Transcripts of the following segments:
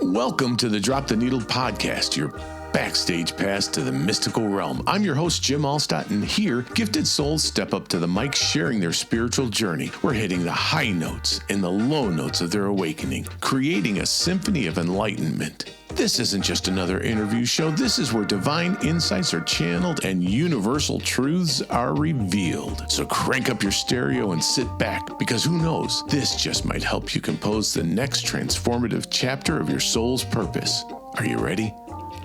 Welcome to the Drop the Needle podcast, your backstage pass to the mystical realm. I'm your host, Jim Alstott, and here, gifted souls step up to the mic sharing their spiritual journey. We're hitting the high notes and the low notes of their awakening, creating a symphony of enlightenment. This isn't just another interview show. This is where divine insights are channeled and universal truths are revealed. So crank up your stereo and sit back, because who knows, this just might help you compose the next transformative chapter of your soul's purpose. Are you ready?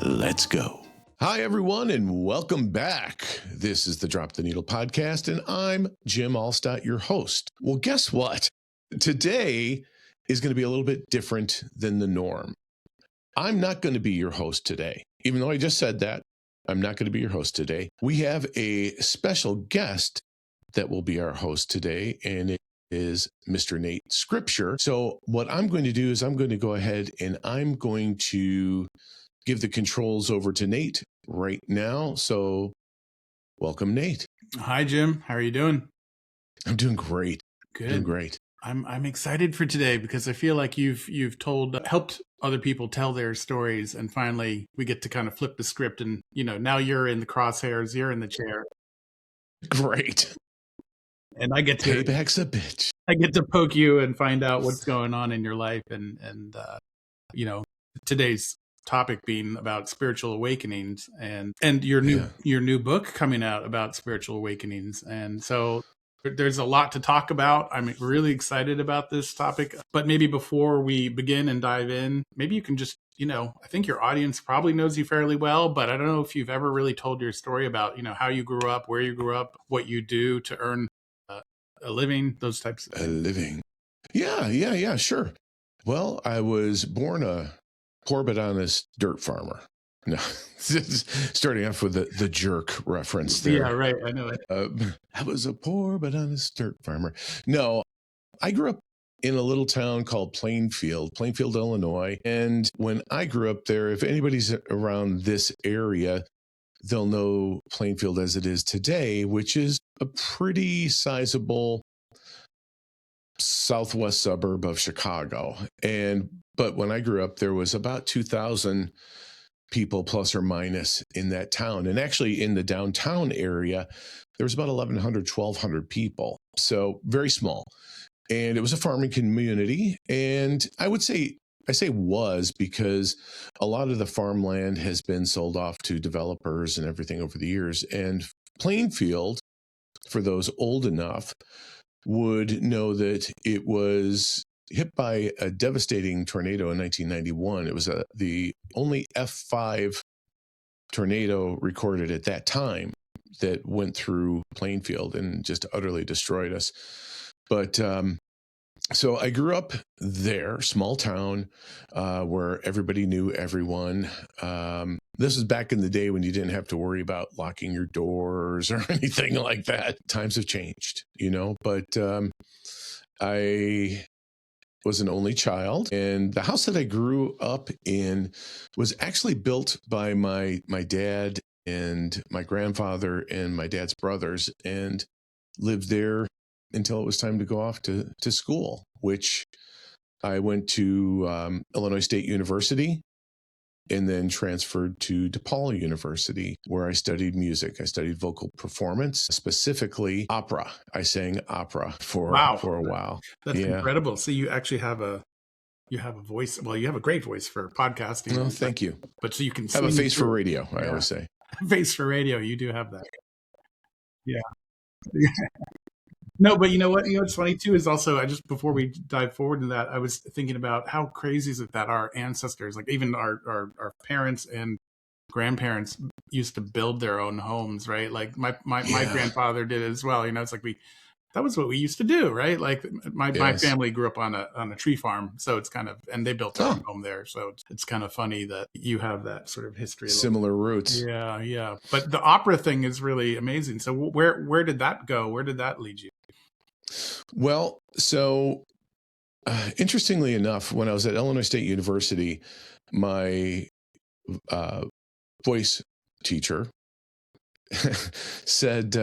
Let's go. Hi, everyone, and welcome back. This is the Drop the Needle podcast, and I'm Jim Alstott, your host. Well, guess what? Today is going to be a little bit different than the norm. I'm not going to be your host today. Even though I just said that, I'm not going to be your host today. We have a special guest that will be our host today, and it is Mr. Nate Scripture. So what I'm going to do is I'm going to go ahead and I'm going to give the controls over to Nate right now. So welcome, Nate. Hi, Jim. How are you doing? I'm doing great. Good. Doing great. I'm excited for today because I feel like you've helped other people tell their stories, and finally we get to kind of flip the script, and now you're in the crosshairs, you're in the chair. Great. And I get to payback's a bitch. I get to poke you and find out what's going on in your life, and today's topic being about spiritual awakenings and your new book coming out about spiritual awakenings. And so there's a lot to talk about. I'm really excited about this topic, but maybe before we begin and dive in, maybe you can just, I think your audience probably knows you fairly well, but I don't know if you've ever really told your story about, how you grew up, where you grew up, what you do to earn a living, those types of things. A living. Yeah, sure. Well, I was born a poor but honest dirt farmer. No, starting off with the jerk reference there. Yeah, right. I know it. I was a poor but honest dirt farmer. No, I grew up in a little town called Plainfield, Illinois. And when I grew up there, if anybody's around this area, they'll know Plainfield as it is today, which is a pretty sizable southwest suburb of Chicago. But when I grew up, there was about 2,000 people plus or minus in that town. And actually in the downtown area, there was about 1,100, 1,200 people. So very small. And it was a farming community. And I say was because a lot of the farmland has been sold off to developers and everything over the years. And Plainfield, for those old enough, would know that it was hit by a devastating tornado in 1991. It was the only F5 tornado recorded at that time that went through Plainfield and just utterly destroyed us. But so I grew up there, small town, where everybody knew everyone. This was back in the day when you didn't have to worry about locking your doors or anything like that. Times have changed, but I was an only child, and the house that I grew up in was actually built by my dad and my grandfather and my dad's brothers, and lived there until it was time to go off to school, which I went to Illinois State University and then transferred to DePaul University, where I studied music. I studied vocal performance, specifically opera. I sang opera for a while. That's incredible. So you actually have a voice. Well, you have a great voice for podcasting. Oh, thank you. But so you can have a face for radio, I always say. Face for radio. You do have that. Yeah. No, but you know what? What's funny too is also, before we dive forward in that, I was thinking about how crazy is it that our ancestors, like even our parents and grandparents, used to build their own homes, right? Like my grandfather did it as well. It's like that was what we used to do, right? Like my family grew up on a tree farm, so it's kind of, and they built their own home there. So it's kind of funny that you have that sort of history. Similar roots. Yeah. But the opera thing is really amazing. So where did that go? Where did that lead you? Well, so interestingly enough, when I was at Illinois State University, my voice teacher said,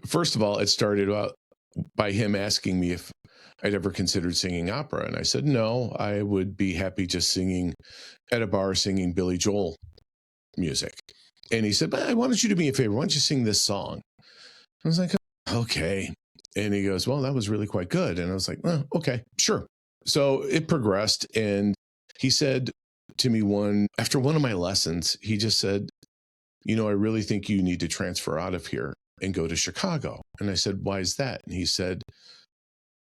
first of all, it started out by him asking me if I'd ever considered singing opera. And I said, no, I would be happy just singing at a bar, singing Billy Joel music. And he said, but why don't you do me a favor? Why don't you sing this song? I was like, okay. And he goes, well, that was really quite good. And I was like, well, okay, sure. So it progressed. And he said to me after one of my lessons, he just said, you know, I really think you need to transfer out of here and go to Chicago. And I said, why is that? And he said,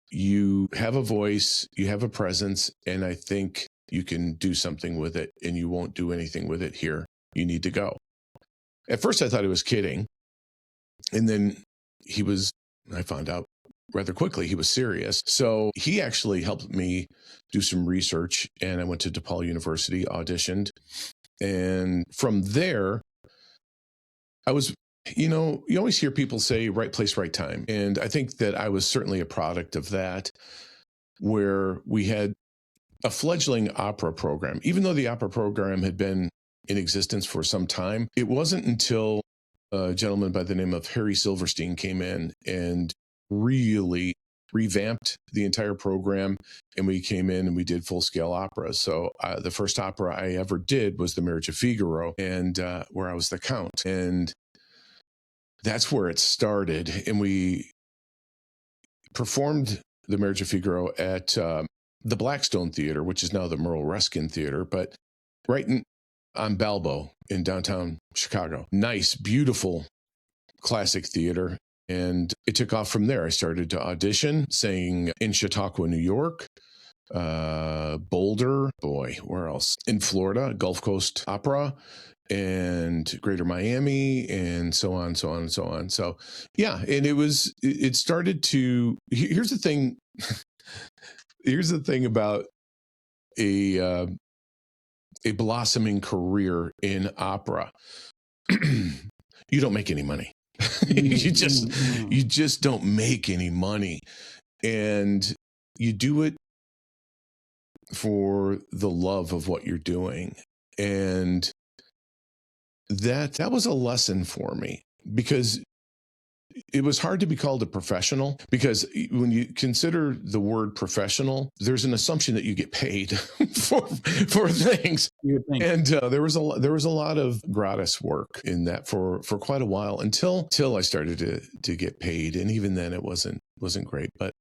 you have a voice, you have a presence, and I think you can do something with it, and you won't do anything with it here. You need to go. At first, I thought he was kidding. And then I found out rather quickly he was serious. So he actually helped me do some research, and I went to DePaul University, auditioned. And from there, I was, you know, you always hear people say right place, right time. And I think that I was certainly a product of that, where we had a fledgling opera program. Even though the opera program had been in existence for some time, it wasn't until a gentleman by the name of Harry Silverstein came in and really revamped the entire program. And we came in and we did full-scale opera. So the first opera I ever did was The Marriage of Figaro, and where I was the Count. And that's where it started. And we performed The Marriage of Figaro at the Blackstone Theater, which is now the Merle Ruskin Theater, but on Balbo in downtown Chicago. Nice, beautiful, classic theater. And it took off from there. I started to audition, sang in Chautauqua, New York, Boulder, where else? In Florida, Gulf Coast Opera, and Greater Miami, and so on, so on, and so on. So, yeah, and it started to, here's the thing. Here's the thing about a blossoming career in opera. You don't make any money. you just don't make any money. And you do it for the love of what you're doing. And that was a lesson for me, because it was hard to be called a professional, because when you consider the word professional, there's an assumption that you get paid for things. And there was a lot of gratis work in that for quite a while until I started to get paid. And even then it wasn't great, but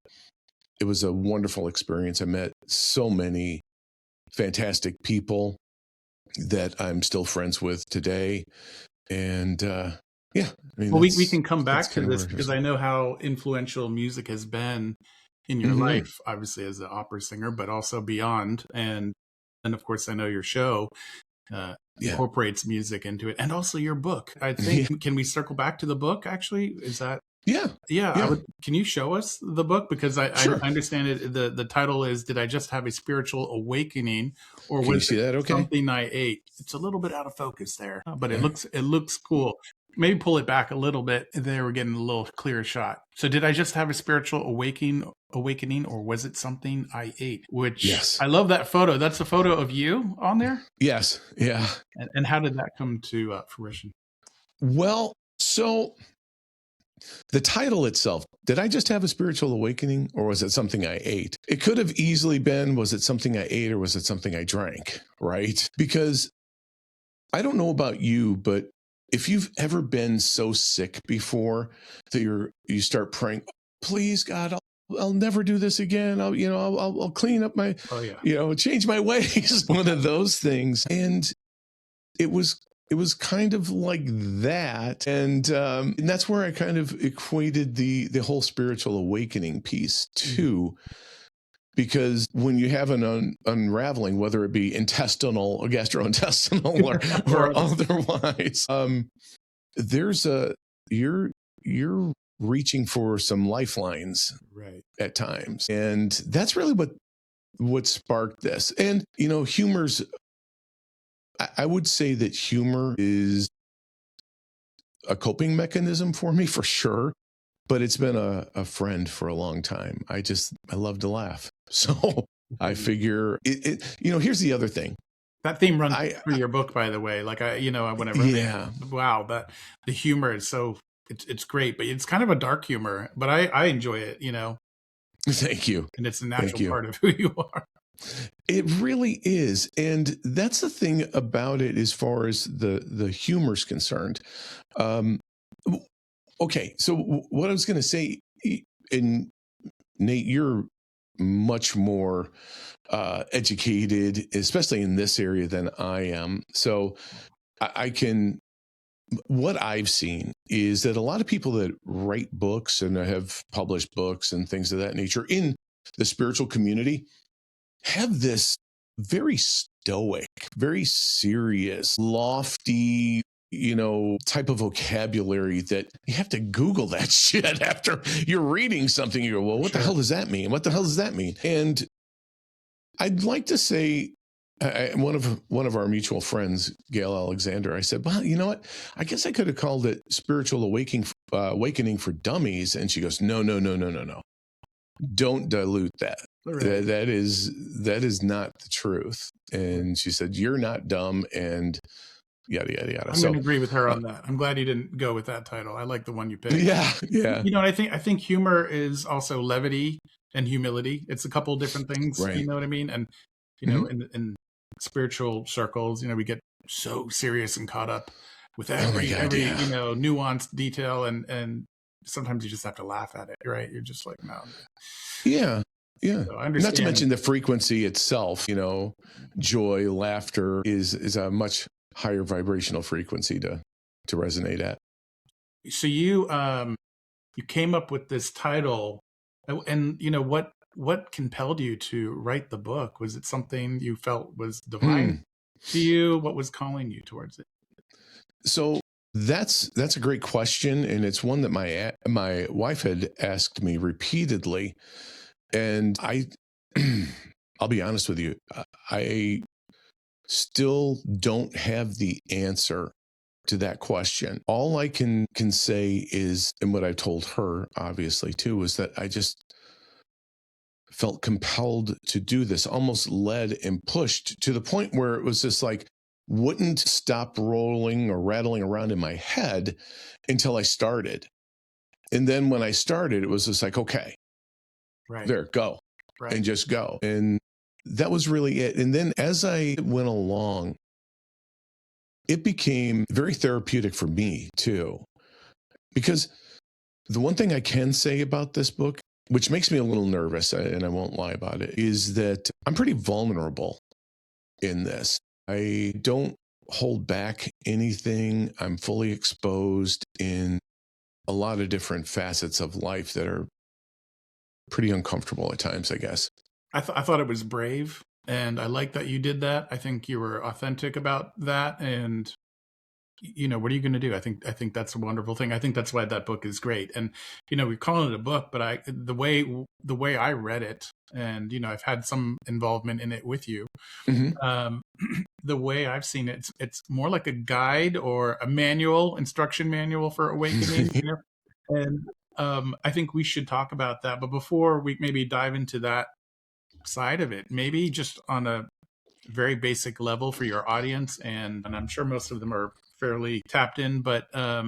it was a wonderful experience. I met so many fantastic people that I'm still friends with today. And yeah. I mean, well, we can come back to this, because I know how influential music has been in your life, obviously as an opera singer, but also beyond. And of course, I know your show incorporates music into it, and also your book. I think, can we circle back to the book, actually? Is that? Yeah. Can you show us the book? Because I understand it. The title is, Did I Just Have a Spiritual Awakening? Or was it something I ate? It's a little bit out of focus there, but it looks cool. Maybe pull it back a little bit. There, we're getting a little clearer shot. So did I just have a spiritual awakening, or was it something I ate? Which, I love that photo. That's a photo of you on there? Yes. Yeah. And how did that come to fruition? Well, so the title itself, did I just have a spiritual awakening, or was it something I ate? It could have easily been, was it something I ate, or was it something I drank, right? Because I don't know about you, but if you've ever been so sick before that you start praying, please God, I'll never do this again. I'll clean up my, change my ways. One of those things. And it was kind of like that. And that's where I kind of equated the whole spiritual awakening piece too. Because when you have an unraveling, whether it be intestinal or gastrointestinal or otherwise, you're reaching for some lifelines at times. And that's really what sparked this. And, I would say that humor is a coping mechanism for me, for sure. But it's been a friend for a long time. I love to laugh. So I figure here's the other thing. That theme runs through your book, by the way. Like whenever, wow, the humor is so it's great, but it's kind of a dark humor, but I enjoy it, Thank you. and it's a Thank natural you. part of who you are. It really is. And that's the thing about it as far as the humor's concerned. Okay, so what I was going to say, and Nate, you're much more educated, especially in this area, than I am. So I can, what I've seen is that a lot of people that write books and have published books and things of that nature in the spiritual community have this very stoic, very serious, lofty, type of vocabulary that you have to Google that shit after you're reading something. You go, well, what the hell does that mean? What the hell does that mean? And I'd like to say, one of our mutual friends, Gail Alexander, I said, well, you know what? I guess I could have called it spiritual awakening for dummies. And she goes, no. Don't dilute that. Right. That is not the truth. And she said, you're not dumb, and yada, yada, yada. I'm going to agree with her on that. I'm glad you didn't go with that title. I like the one you picked. Yeah. I think humor is also levity and humility. It's a couple of different things, right. You know what I mean? And, in spiritual circles, we get so serious and caught up with every nuanced detail, and sometimes you just have to laugh at it, right? You're just like, no. Yeah. So I understand. Not to mention the frequency itself, joy, laughter is a much higher vibrational frequency to resonate at. So you came up with this title, and what compelled you to write the book? Was it something you felt was divine to you? What was calling you towards it? So that's a great question, and it's one that my wife had asked me repeatedly, and I'll be honest with you, I still don't have the answer to that question. All I can say is, and what I told her obviously too, was that I just felt compelled to do this, almost led and pushed to the point where it was just like, wouldn't stop rolling or rattling around in my head until I started. And then when I started, it was just like, okay, right there, go, right. And just go. And that was really it. And then as I went along, it became very therapeutic for me too, because the one thing I can say about this book, which makes me a little nervous, and I won't lie about it, is that I'm pretty vulnerable in this. I don't hold back anything. I'm fully exposed in a lot of different facets of life that are pretty uncomfortable at times, I guess. I thought it was brave, and I like that you did that. I think you were authentic about that, and what are you going to do? I think that's a wonderful thing. I think that's why that book is great. And we call it a book, but the way I read it, and I've had some involvement in it with you. Mm-hmm. The way I've seen it, it's more like a guide or a instruction manual for awakening. And I think we should talk about that. But before we maybe dive into that side of it, maybe just on a very basic level for your audience, and I'm sure most of them are fairly tapped in, but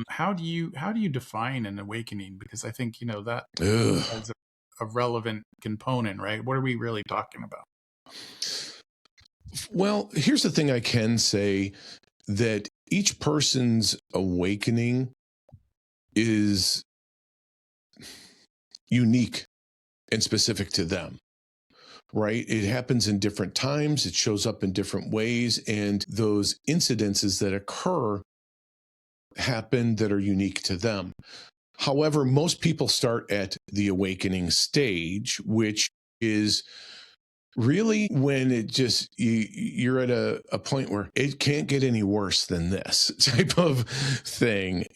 how do you define an awakening? Because I think that is a relevant component, right? What are we really talking about? Well, here's the thing I can say, that each person's awakening is unique and specific to them. Right? It happens in different times. It shows up in different ways. And those incidences that occur happen that are unique to them. However, most people start at the awakening stage, which is really when it just, you're at a point where it can't get any worse than this type of thing,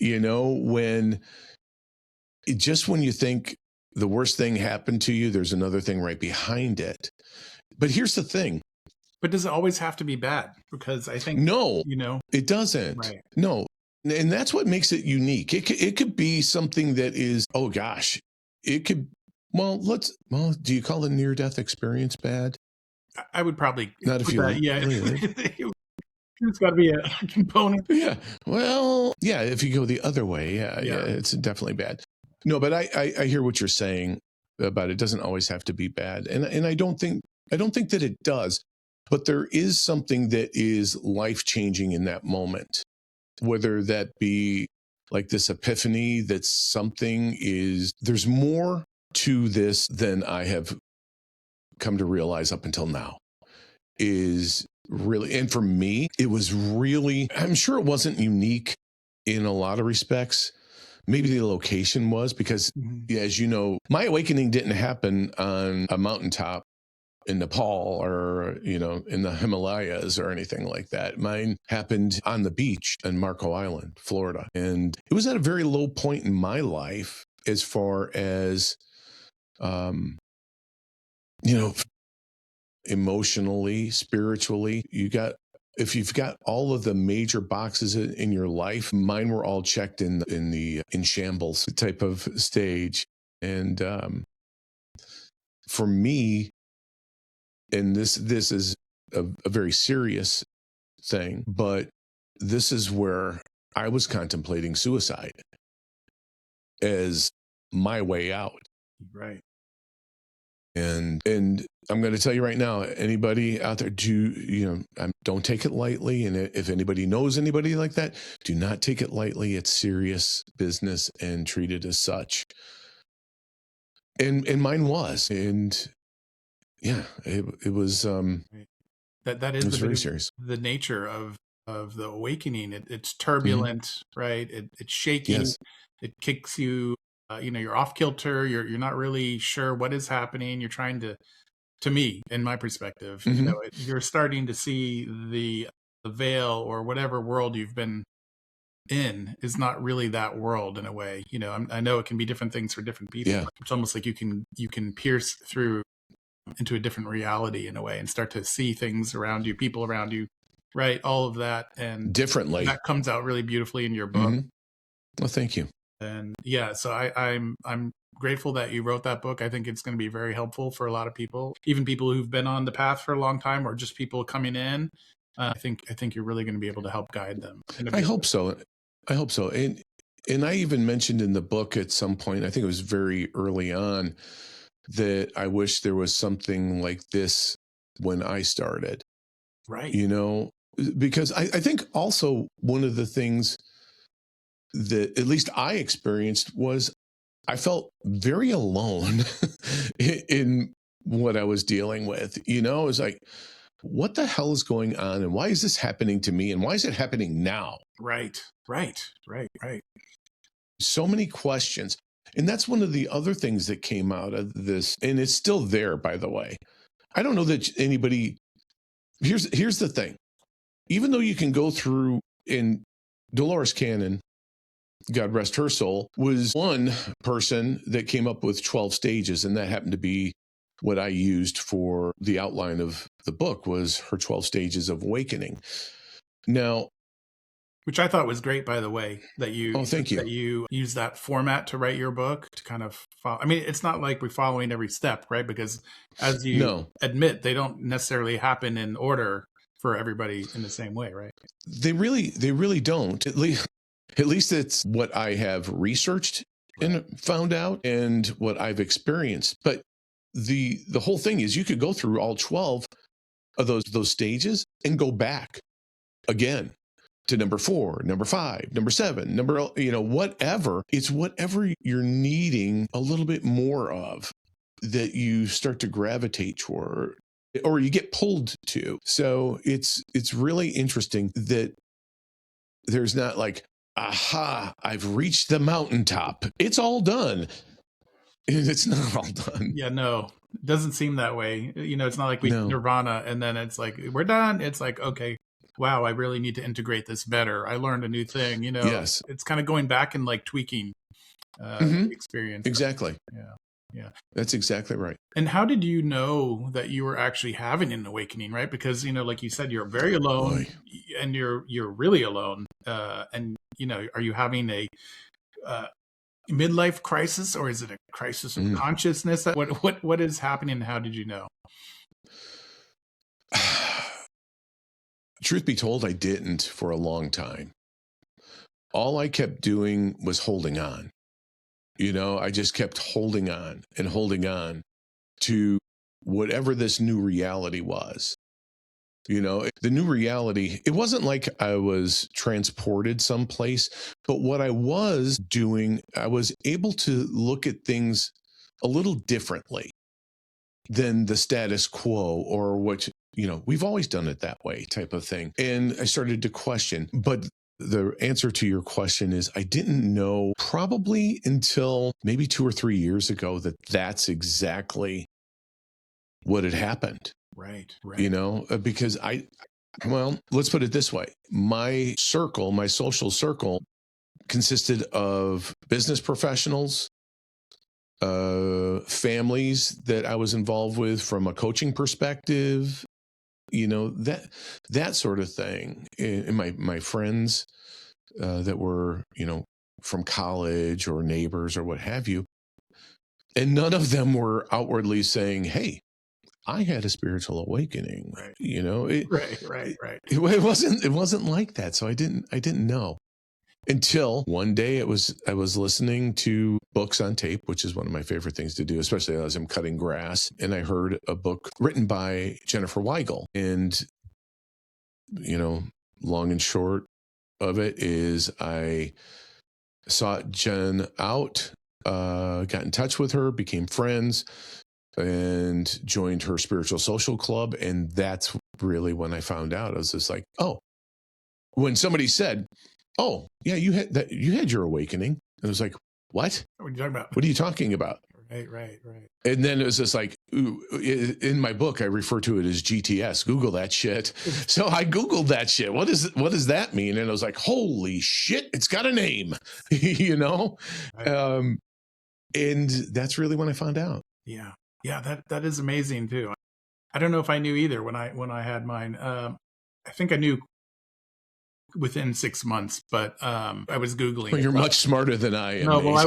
when you think the worst thing happened to you, there's another thing right behind it. But here's the thing. But does it always have to be bad? Because I think no, it doesn't. Right. No. And that's what makes it unique. It could be something that is, oh gosh, it could, do you call a near-death experience bad? I would probably not if you yeah. There's got to be a component. Yeah. Well, yeah, if you go the other way, yeah, it's definitely bad. No, but I hear what you're saying about it doesn't always have to be bad. And I don't think that it does. But there is something that is life-changing in that moment. Whether that be like this epiphany that there's more to this than I have come to realize up until now. Is really, and for me, it was really, I'm sure it wasn't unique in a lot of respects. Maybe the location was because, as you know, my awakening didn't happen on a mountaintop in Nepal or, in the Himalayas or anything like that. Mine happened on the beach in Marco Island, Florida. And it was at a very low point in my life as far as, emotionally, spiritually. If you've got all of the major boxes in your life, mine were all checked in shambles type of stage. And for me, and this is a very serious thing, but this is where I was contemplating suicide as my way out. Right. And I'm going to tell you right now, anybody out there, don't take it lightly. And if anybody knows anybody like that, do not take it lightly. It's serious business and treat it as such. And mine was, and yeah, it was. That is very serious. The nature of the awakening. It's turbulent, right? It's shaky. Yes. It kicks you. You're off kilter. You're not really sure what is happening. You're trying to me, in my perspective, you're starting to see the veil or whatever world you've been in is not really that world in a way. I know it can be different things for different people. Yeah. It's almost like you can pierce through into a different reality in a way and start to see things around you, people around you, right? All of that and differently. That comes out really beautifully in your book. Well, thank you. And yeah, so I'm grateful that you wrote that book. I think it's going to be very helpful for a lot of people, even people who've been on the path for a long time, or just people coming in. I think you're really going to be able to help guide them. I hope so. And I even mentioned in the book at some point, I think it was very early on, that I wish there was something like this when I started. Right. Because I think also one of the things that at least I experienced was I felt very alone in what I was dealing with. It was like, what the hell is going on? And why is this happening to me? And why is it happening now? Right. So many questions. And that's one of the other things that came out of this. And it's still there, by the way. I don't know that anybody, here's the thing. Even though you can go through, in Dolores Cannon, God rest her soul, was one person that came up with 12 stages. And that happened to be what I used for the outline of the book, was her 12 stages of awakening. Now, which I thought was great, by the way, that you thank you. That you use that format to write your book, to kind of follow. I mean, it's not like we're following every step, right? Because as you admit, they don't necessarily happen in order for everybody in the same way, right? They really don't. At least it's what I have researched and found out, and what I've experienced. But the whole thing is, you could go through all 12 of those stages and go back again to number 4, number 5, number 7, whatever. It's whatever you're needing a little bit more of that you start to gravitate toward, or you get pulled to. So it's really interesting that there's not like, aha, I've reached the mountaintop. It's all done. It's not all done. Yeah, no, it doesn't seem that way. It's not like we nirvana and then it's like, we're done. It's like, okay, wow, I really need to integrate this better. I learned a new thing, Yes. It's kind of going back and like tweaking the experience. Exactly. Yeah. That's exactly right. And how did you know that you were actually having an awakening, right? Because, like you said, you're very alone and you're really alone. And, are you having a midlife crisis, or is it a crisis of consciousness? What is happening? How did you know? truth be told, I didn't for a long time. All I kept doing was holding on. I just kept holding on to whatever this new reality was. The new reality, it wasn't like I was transported someplace, but what I was doing, I was able to look at things a little differently than the status quo or what, we've always done it that way type of thing. And I started to question, but the answer to your question is I didn't know probably until maybe 2 or 3 years ago that that's exactly what had happened. Right. Because let's put it this way. My social circle consisted of business professionals, families that I was involved with from a coaching perspective, that sort of thing. And my friends that were, from college or neighbors or what have you. And none of them were outwardly saying, hey, I had a spiritual awakening. Right. Right. It wasn't like that. So I didn't know until one day I was listening to books on tape, which is one of my favorite things to do, especially as I'm cutting grass. And I heard a book written by Jennifer Weigel. And, long and short of it is I sought Jen out, got in touch with her, became friends, and joined her spiritual social club. And that's really when I found out. I was just like, oh, when somebody said, oh yeah, you had your awakening. And I was like, what? What are you talking about? What are you talking about? Right. And then it was just like, in my book, I refer to it as GTS. Google that shit. So I Googled that shit. What does that mean? And I was like, holy shit, it's got a name, Right. And that's really when I found out. Yeah. That is amazing too. I don't know if I knew either when I had mine. I think I knew within 6 months, but I was Googling. Well, you're much smarter than I am. No, well,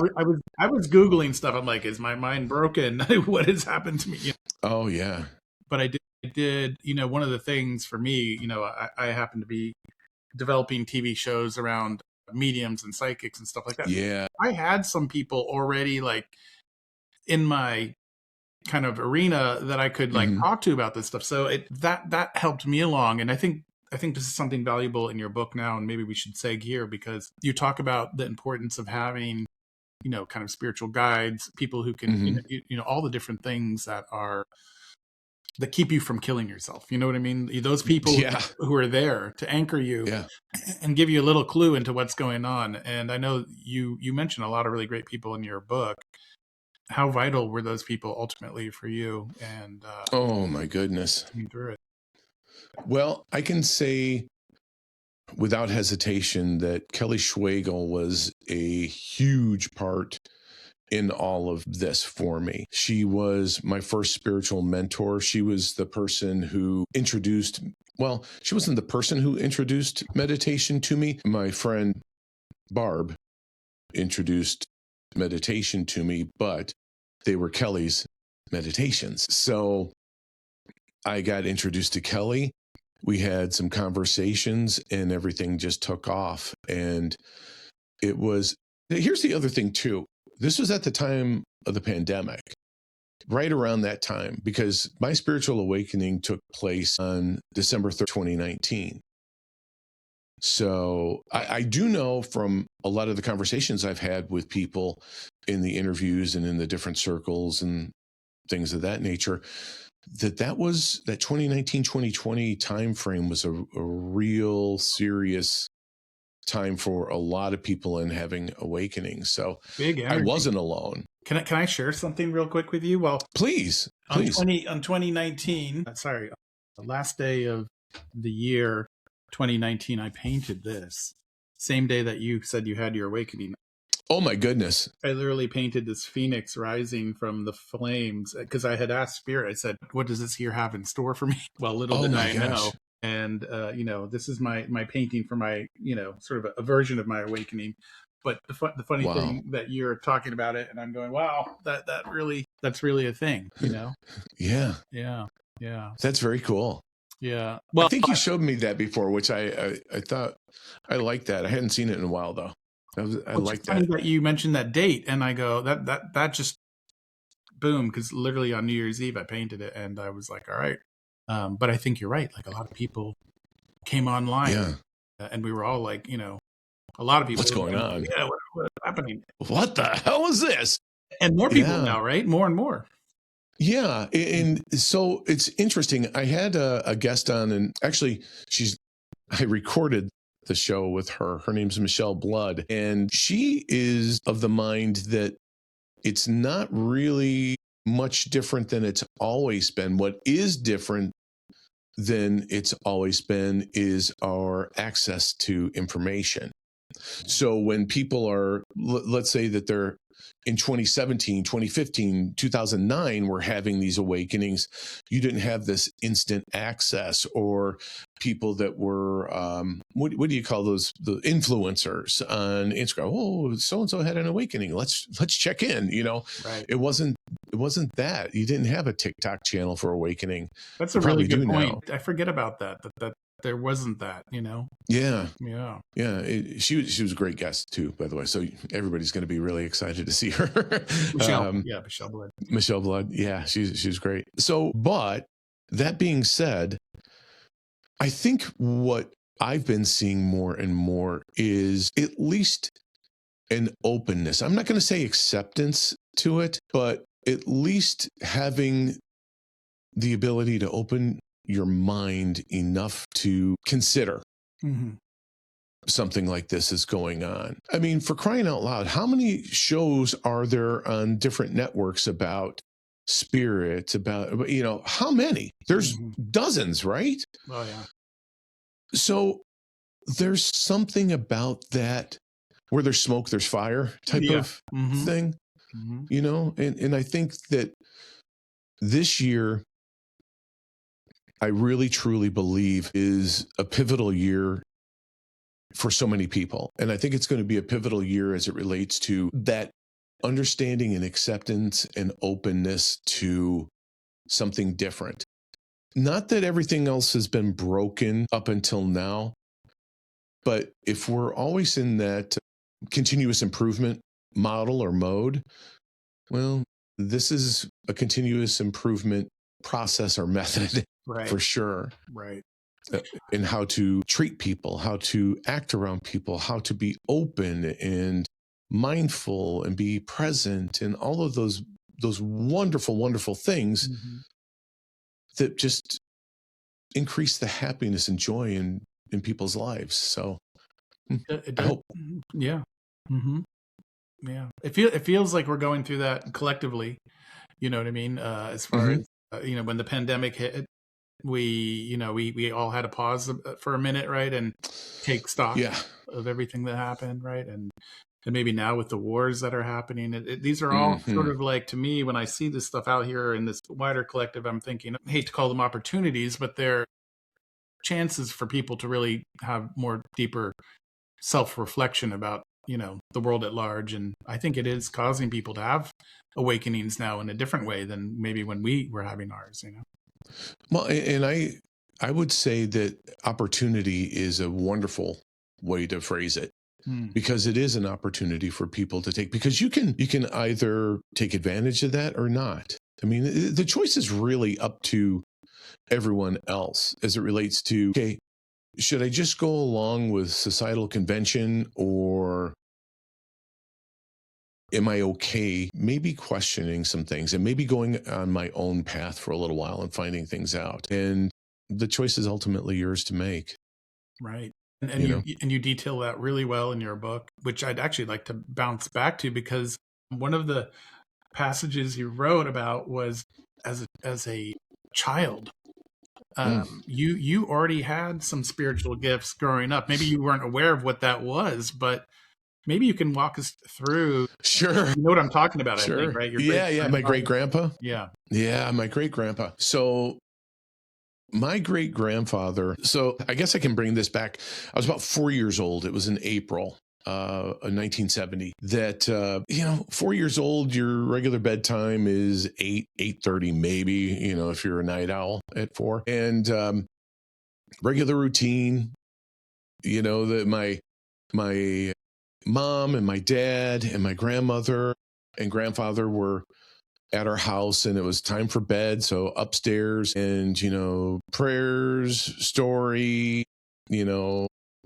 I was Googling stuff. I'm like, is my mind broken? What has happened to me? Oh yeah. But I did, one of the things for me, I happen to be developing TV shows around mediums and psychics and stuff like that. Yeah. I had some people already like in my kind of arena that I could like talk to about this stuff. So that helped me along. And I think this is something valuable in your book now, and maybe we should seg here because you talk about the importance of having, kind of spiritual guides, people who can, all the different things that keep you from killing yourself. You know what I mean? Those people who are there to anchor you and give you a little clue into what's going on. And I know you mentioned a lot of really great people in your book. How vital were those people ultimately for you? And oh my goodness, through it. Well, I can say without hesitation that Kelly Schwagel was a huge part in all of this for me. She was my first spiritual mentor. She was the person who introduced, she wasn't the person who introduced meditation to me. My friend Barb introduced meditation to me, but they were Kelly's meditations. So I got introduced to Kelly. We had some conversations and everything just took off. And here's the other thing too. This was at the time of the pandemic, right around that time, because my spiritual awakening took place on December 3rd, 2019. So I do know from a lot of the conversations I've had with people in the interviews and in the different circles and things of that nature, that 2019, 2020 timeframe was a real serious time for a lot of people in having awakenings. So big energy. I wasn't alone. Can I share something real quick with you? Well, please. On 2019, the last day of the year 2019, I painted this same day that you said you had your awakening. Oh my goodness. I literally painted this phoenix rising from the flames because I had asked Spirit, I said, what does this here have in store for me? Well, little did I know. And, this is my painting for my, sort of a version of my awakening. But the funny thing that you're talking about it and I'm going, wow, that's really a thing, Yeah. Yeah. That's very cool. Yeah. I Well, think you showed me that before, which I thought I liked that. I hadn't seen it in a while though. I which is like funny that. that you mentioned that date, and I go that just boom, because literally on New Year's Eve I painted it, and I was like, all right. But I think you're right. Like a lot of people came online, Yeah. and we were all like, a lot of people What's were going going, on? yeah, what is happening? What the hell is this? And more people Yeah. now, right? More and more. Yeah. And so it's interesting. I had a guest on, and actually I recorded the show with her. Her name's Michelle Blood, and she is of the mind that it's not really much different than it's always been. What is different than it's always been is our access to information. So when people are, let's say that they're in 2017, 2015, 2009, we're having these awakenings, you didn't have this instant access, or people that were, what do you call those? The influencers on Instagram. Oh, so-and-so had an awakening. Let's check in, Right. It wasn't that. You didn't have a TikTok channel for awakening. That's You a really probably good do point. now. I forget about that there wasn't that, Yeah. Yeah. Yeah, she was a great guest too, by the way. So everybody's going to be really excited to see her. Michelle Blood. Michelle Blood, yeah, she's great. So, but that being said, I think what I've been seeing more and more is at least an openness. I'm not going to say acceptance to it, but at least having the ability to open your mind enough to consider something like this is going on. I mean, for crying out loud, how many shows are there on different networks about spirit, about, how many? There's dozens, right? Oh, yeah. So there's something about that where there's smoke, there's fire type of thing, and I think that this year, I really truly believe is a pivotal year for so many people. And I think it's going to be a pivotal year as it relates to that understanding and acceptance and openness to something different. Not that everything else has been broken up until now, but if we're always in that continuous improvement model or mode, well, this is a continuous improvement process or method for sure. Right. In how to treat people, how to act around people, how to be open and mindful and be present, and all of those wonderful, wonderful things that just increase the happiness and joy in people's lives. So It I does. hope. Yeah. Yeah. It feels like we're going through that collectively. You know what I mean? As far as when the pandemic hit, we all had to pause for a minute, right, and take stock of everything that happened, right, and maybe now with the wars that are happening, these are all sort of like, to me, when I see this stuff out here in this wider collective, I'm thinking, I hate to call them opportunities, but they're chances for people to really have more deeper self-reflection about the world at large. And I think it is causing people to have awakenings now in a different way than maybe when we were having ours. Well, and I would say that opportunity is a wonderful way to phrase it, because it is an opportunity for people to take, because you can either take advantage of that or not. I mean, the choice is really up to everyone else as it relates to, okay, should I just go along with societal convention, or am I okay maybe questioning some things and maybe going on my own path for a little while and finding things out? And the choice is ultimately yours to make. Right. And you detail that really well in your book, which I'd actually like to bounce back to, because one of the passages you wrote about was as a child. You already had some spiritual gifts growing up. Maybe you weren't aware of what that was, but maybe you can walk us through. Sure. You know what I'm talking about, Sure. I think, right? My great-grandpa. Yeah, my great-grandpa. So my great-grandfather, so I guess I can bring this back. I was about 4 years old. It was in April. 1970, that 4 years old, your regular bedtime is 8:30, maybe, if you're a night owl at 4. And regular routine, that my mom and my dad and my grandmother and grandfather were at our house, and it was time for bed. So upstairs, and, prayers, story,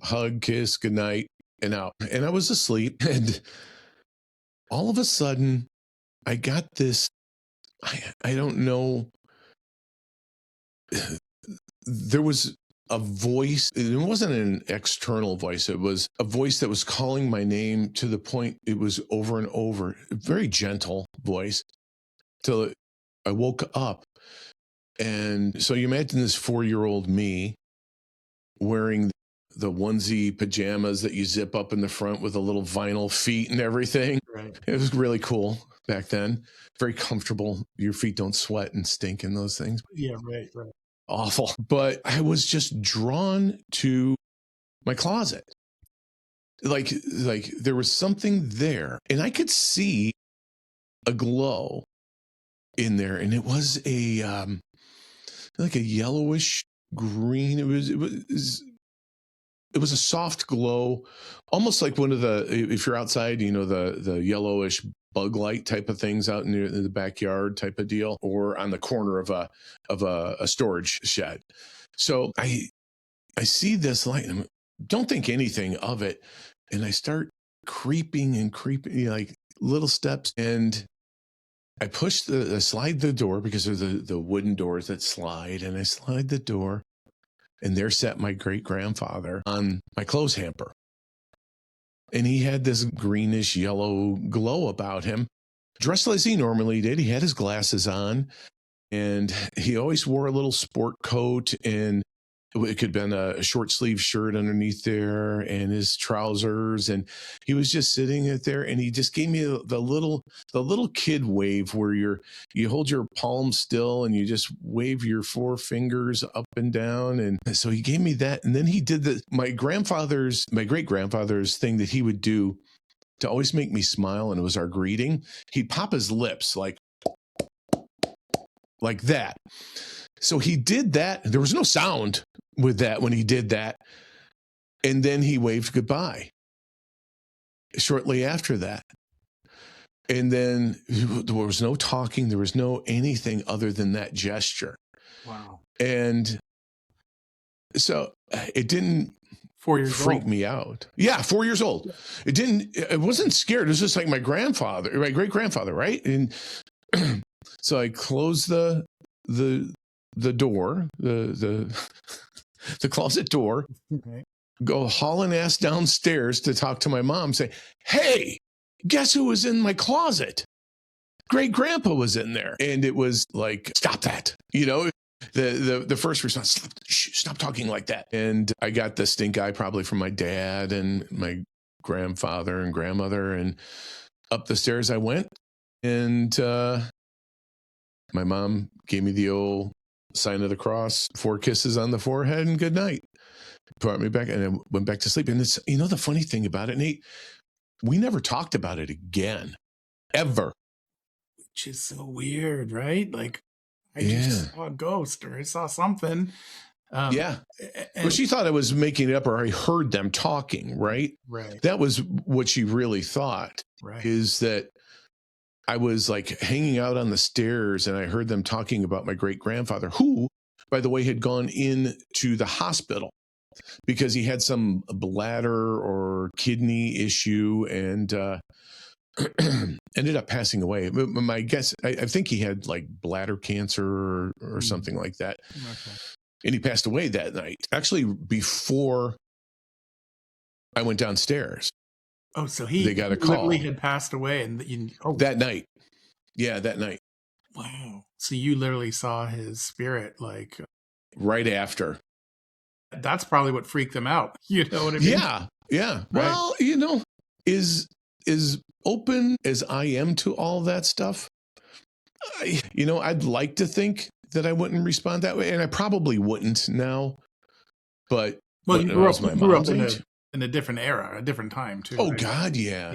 hug, kiss, good night, and out. And I was asleep. And all of a sudden I got this, I don't know, there was a voice. It wasn't an external voice. It was a voice that was calling my name, to the point it was over and over, a very gentle voice, till I woke up. And so you imagine this 4-year-old me wearing the onesie pajamas that you zip up in the front with a little vinyl feet and everything. Right. It was really cool back then. Very comfortable. Your feet don't sweat and stink in those things. Yeah, right. Awful. But I was just drawn to my closet. Like there was something there, and I could see a glow in there, and it was like a yellowish green. It was a soft glow, almost like one of the, if you're outside, the yellowish bug light type of things out in the backyard type of deal, or on the corner of a storage shed. So I see this light, and don't think anything of it, and I start creeping, like little steps, and I slide the door, because of the wooden doors that slide, and I slide the door, and there sat my great grandfather on my clothes hamper. And he had this greenish yellow glow about him, dressed as he normally did. He had his glasses on, and he always wore a little sport coat, and it could have been a short sleeve shirt underneath there, and his trousers. And he was just sitting there, and he just gave me the little kid wave, where you hold your palm still and you just wave your 4 fingers up and down. And so he gave me that. And then he did my great grandfather's thing that he would do to always make me smile. And it was our greeting. He'd pop his lips like that. So he did that. There was no sound with that when he did that. And then he waved goodbye shortly after that. And then there was no talking. There was no anything other than that gesture. Wow. And so it didn't 4 years freak old. me out. Yeah, 4 years old. I wasn't scared. It was just like my great grandfather, right? And so I closed the door, the closet door, Okay. go hauling ass downstairs to talk to my mom, say, "Hey, guess who was in my closet? Great grandpa was in there." And it was like, "Stop that." The first response, stop talking like that. And I got the stink eye probably from my dad and my grandfather and grandmother, and up the stairs I went. And my mom gave me the old sign of the cross, 4 kisses on the forehead, and good night. Brought me back, and I went back to sleep. And it's, the funny thing about it, Nate, we never talked about it again, ever. Which is so weird, right? Like, I just saw a ghost, or I saw something. Well, she thought I was making it up, or I heard them talking, right? Right. That was what she really thought, right. Is that I was like hanging out on the stairs, and I heard them talking about my great grandfather, who, by the way, had gone into the hospital because he had some bladder or kidney issue, and ended up passing away. My guess, I think he had like bladder cancer or something like that. Okay. And he passed away that night, actually before I went downstairs. Oh, so they got a call. Literally had passed away, and that night. Yeah, that night. Wow. So you literally saw his spirit, like right after. That's probably what freaked them out. You know what I mean? Yeah. Right. Well, is open as I am to all that stuff, I'd like to think that I wouldn't respond that way, and I probably wouldn't now. But you grew up age. In a different era, a different time too. Oh, right? God, yeah.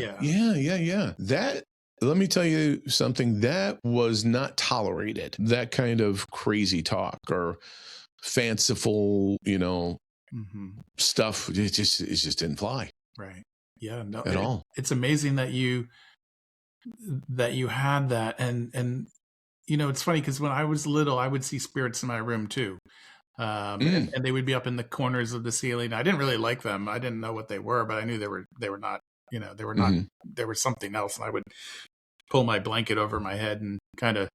That, let me tell you something, that was not tolerated. That kind of crazy talk or fanciful, Mm-hmm. stuff. It just didn't fly. Right. Yeah. No. At all. It's amazing that you had that, and it's funny because when I was little, I would see spirits in my room too. And they would be up in the corners of the ceiling. I didn't really like them. I didn't know what they were, but I knew they were not, they were not, they were something else. And I would pull my blanket over my head and kind of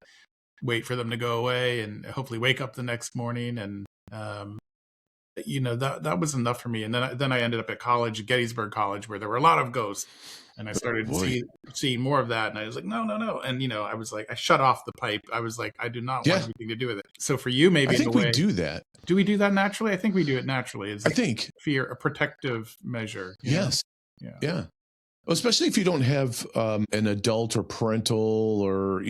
wait for them to go away and hopefully wake up the next morning. And, that was enough for me. And then I ended up at college, Gettysburg College, where there were a lot of ghosts. And I started seeing more of that. And I was like, no. And, I was like, I shut off the pipe. I was like, I do not want anything to do with it. So for you, maybe I think we do that. Do we do that naturally? I think we do it naturally. I think fear, a protective measure. Yes. Yeah. Well, especially if you don't have an adult or parental or,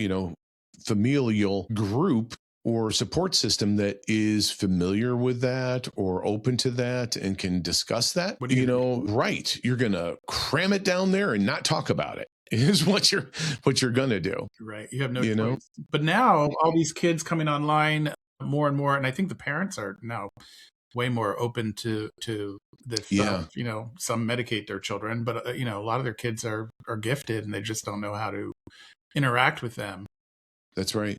familial group or support system that is familiar with that or open to that and can discuss that. Right. You're going to cram it down there and not talk about it. Is what you're going to do. Right. You have no choice. But now all these kids coming online more and more, and I think the parents are now way more open to this stuff. Some medicate their children, but a lot of their kids are gifted and they just don't know how to interact with them. That's right.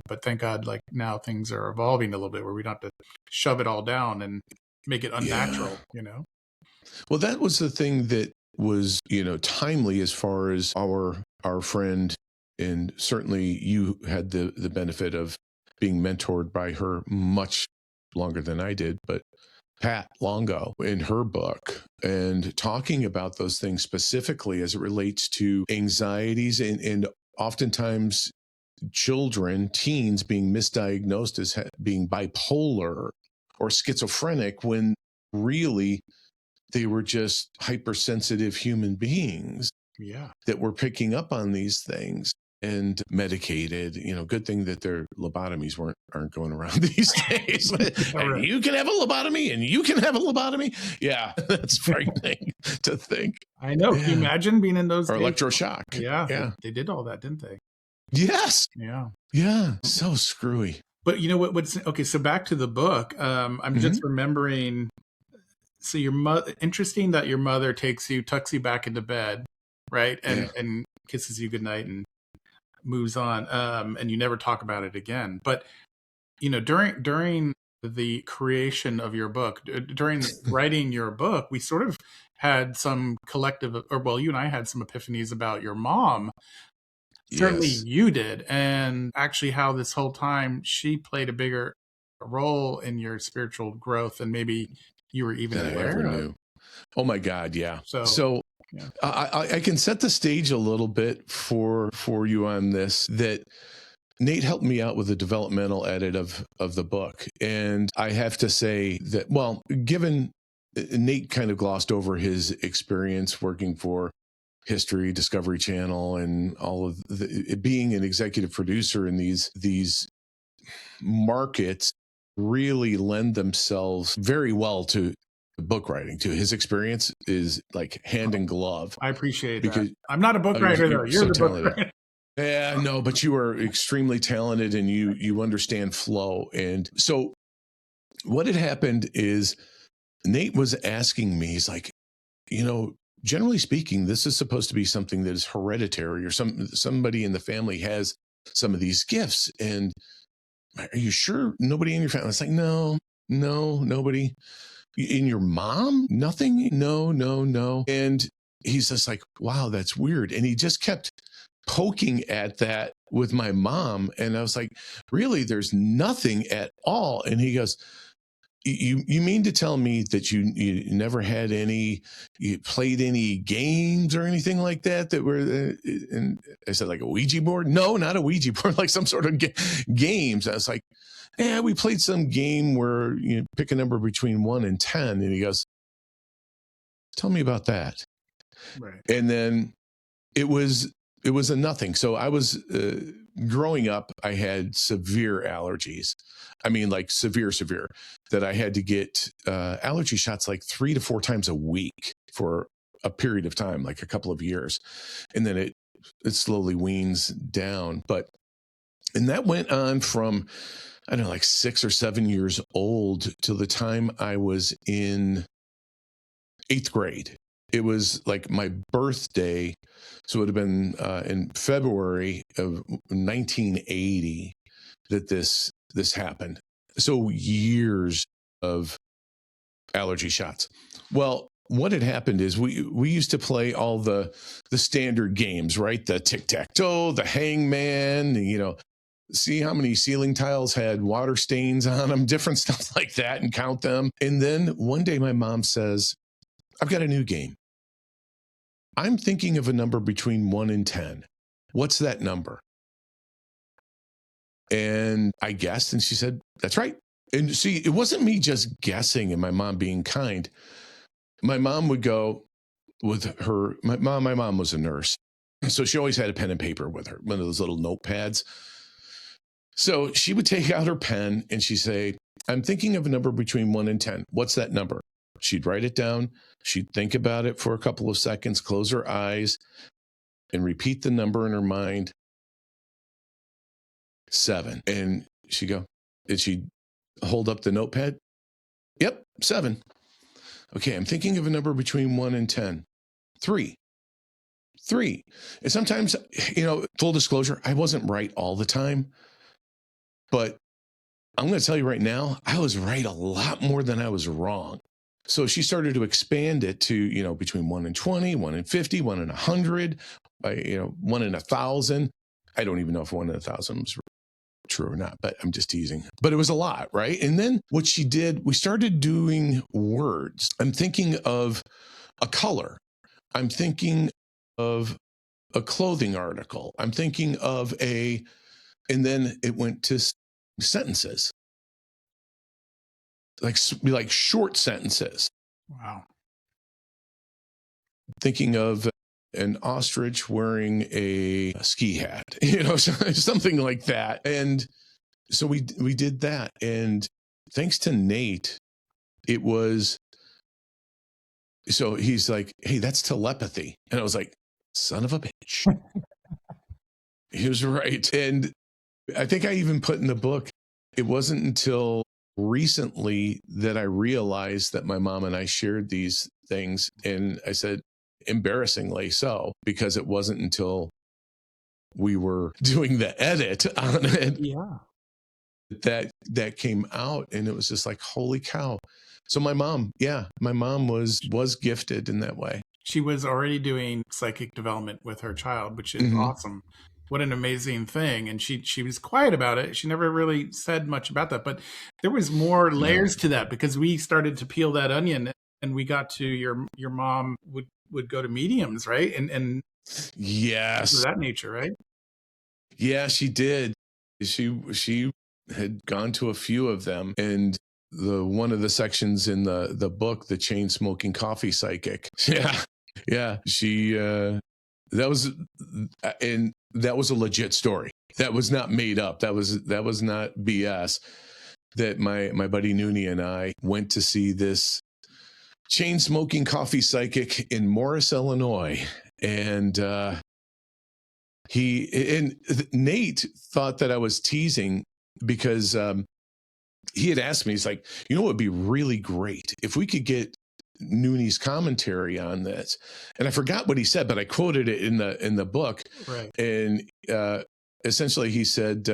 But thank God, like now things are evolving a little bit where we don't have to shove it all down and make it unnatural, Well, that was the thing that was, timely as far as our friend, and certainly you had the benefit of being mentored by her much longer than I did, but Pat Longo in her book, and talking about those things specifically as it relates to anxieties and oftentimes teens being misdiagnosed as being bipolar or schizophrenic when really they were just hypersensitive human beings that were picking up on these things and medicated. Good thing that their lobotomies aren't going around these days. And you can have a lobotomy and you can have a lobotomy. Yeah, that's frightening to think. I know. Can you imagine being in those or days? Electroshock. Yeah. They did all that, didn't they? Yes. Yeah. Yeah. So screwy. But okay, so back to the book. I'm just remembering. So your mother, interesting that your mother tucks you back into bed, right? And kisses you goodnight and moves on. And you never talk about it again. But, during the creation of your book, during writing your book, we sort of had some collective, you and I had some epiphanies about your mom. Certainly you did. And actually how this whole time she played a bigger role in your spiritual growth than maybe you were even aware of. Oh my God. Yeah. So I can set the stage a little bit for you on this, that Nate helped me out with the developmental edit of the book. And I have to say that, given Nate kind of glossed over his experience working for History, Discovery Channel, and all of being an executive producer in these markets really lend themselves very well to book writing. To his experience is like hand in glove. I appreciate that. I'm not a book writer though. You're the book writer. Yeah, no, but you are extremely talented and you understand flow. And so what had happened is Nate was asking me, he's like, generally speaking, this is supposed to be something that is hereditary, or somebody in the family has some of these gifts. And are you sure nobody in your family? It's like, no, nobody. In your mom? Nothing? No. And he's just like, wow, that's weird. And he just kept poking at that with my mom. And I was like, really, there's nothing at all. And he goes, you mean to tell me that you never had you played any games or anything like that were, and I said, like a Ouija board? No, not a Ouija board, like some sort of games. I was like, yeah, we played some game where you pick a number between 1 and 10. And he goes, tell me about that. Right. And then it was a nothing. So I was growing up, I had severe allergies. I mean, like severe, that I had to get allergy shots like 3 to 4 times a week for a period of time, like a couple of years. And then it slowly weans down. But And that went on from, I don't know, like 6 or 7 years old till the time I was in 8th grade. It was like my birthday. So it would have been in February of 1980 that this happened. So years of allergy shots. Well, what had happened is we used to play all the standard games, right? The tic-tac-toe, the hangman, see how many ceiling tiles had water stains on them, different stuff like that, and count them. And then one day my mom says, I've got a new game. I'm thinking of a number between 1 and 10. What's that number? And I guessed, and she said, that's right. And see, it wasn't me just guessing and my mom being kind. My mom would go with her, my mom was a nurse. So she always had a pen and paper with her, one of those little notepads. So she would take out her pen and she'd say, I'm thinking of a number between 1 and 10. What's that number? She'd write it down. She'd think about it for a couple of seconds, close her eyes, and repeat the number in her mind. 7. And she'd go, did she hold up the notepad? Yep, 7. Okay, I'm thinking of a number between 1 and 10. 3. And sometimes, full disclosure, I wasn't right all the time. But I'm going to tell you right now, I was right a lot more than I was wrong. So she started to expand it to, between 1 and 20, 1 and 50, 1 and 100, 1 and 1,000. I don't even know if 1 and 1,000 was true or not, but I'm just teasing. But it was a lot, right? And then what she did, we started doing words. I'm thinking of a color. I'm thinking of a clothing article. I'm thinking of and then it went to sentences. Like short sentences. Wow. Thinking of an ostrich wearing a ski hat, something like that. And so we did that. And thanks to Nate, it was, so he's like, hey, that's telepathy. And I was like, son of a bitch. He was right. And I think I even put in the book, it wasn't until recently that I realized that my mom and I shared these things. And I said, embarrassingly so, because it wasn't until we were doing the edit on it that came out. And it was just like, holy cow. So my mom was gifted in that way. She was already doing psychic development with her child, which is awesome. What an amazing thing. And she was quiet about it. She never really said much about that, but there was more layers to that, because we started to peel that onion and we got to your mom would go to mediums, right? And yes, of that nature, right? Yeah, she did. She had gone to a few of them, and one of the sections in the book, the chain smoking coffee psychic. Yeah. She that was a legit story. That was not made up. That was not BS. That my buddy Noonie and I went to see this chain smoking coffee psychic in Morris, Illinois, and Nate thought that I was teasing because he had asked me, he's like, what would be really great if we could get Noonie's commentary on this. And I forgot what he said, but I quoted it in the book. Right. And essentially he said,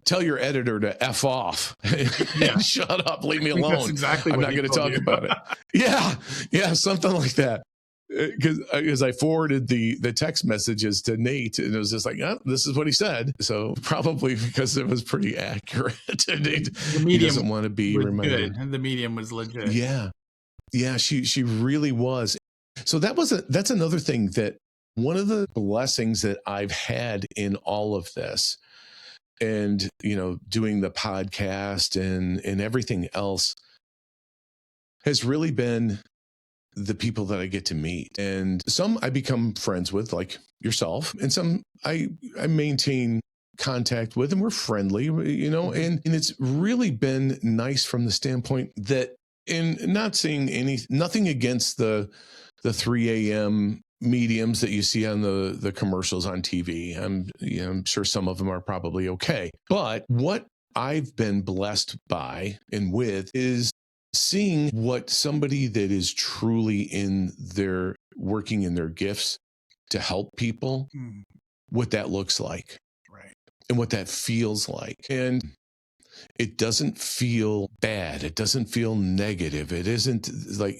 tell your editor to F off. And shut up, leave me alone. That's exactly I'm not going to talk about it. Yeah, something like that. Because I forwarded the text messages to Nate, and it was just like, this is what he said. So probably because it was pretty accurate. He doesn't want to be reminded. Good. And the medium was legit. Yeah, she really was. So that's another thing, that one of the blessings that I've had in all of this, and doing the podcast and everything else, has really been the people that I get to meet. And some I become friends with, like yourself, and some I maintain contact with, and we're friendly, and it's really been nice from the standpoint that, in not seeing nothing against the 3 a.m. mediums that you see on the commercials on TV. I'm sure some of them are probably okay. But what I've been blessed by and with is seeing what somebody that is truly working in their gifts to help people, what that looks like. Right. And what that feels like. And it doesn't feel bad. It doesn't feel negative. It isn't like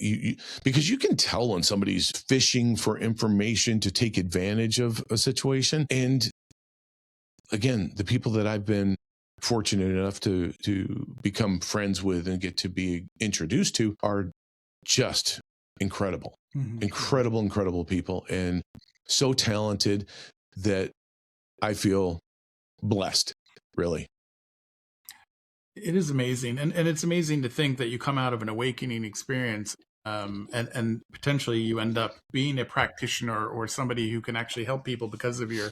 because you can tell when somebody's fishing for information to take advantage of a situation. And again, the people that I've been fortunate enough to become friends with and get to be introduced to are just incredible, incredible people, and so talented that I feel blessed, really. It is amazing. And it's amazing to think that you come out of an awakening experience and potentially you end up being a practitioner or somebody who can actually help people because of your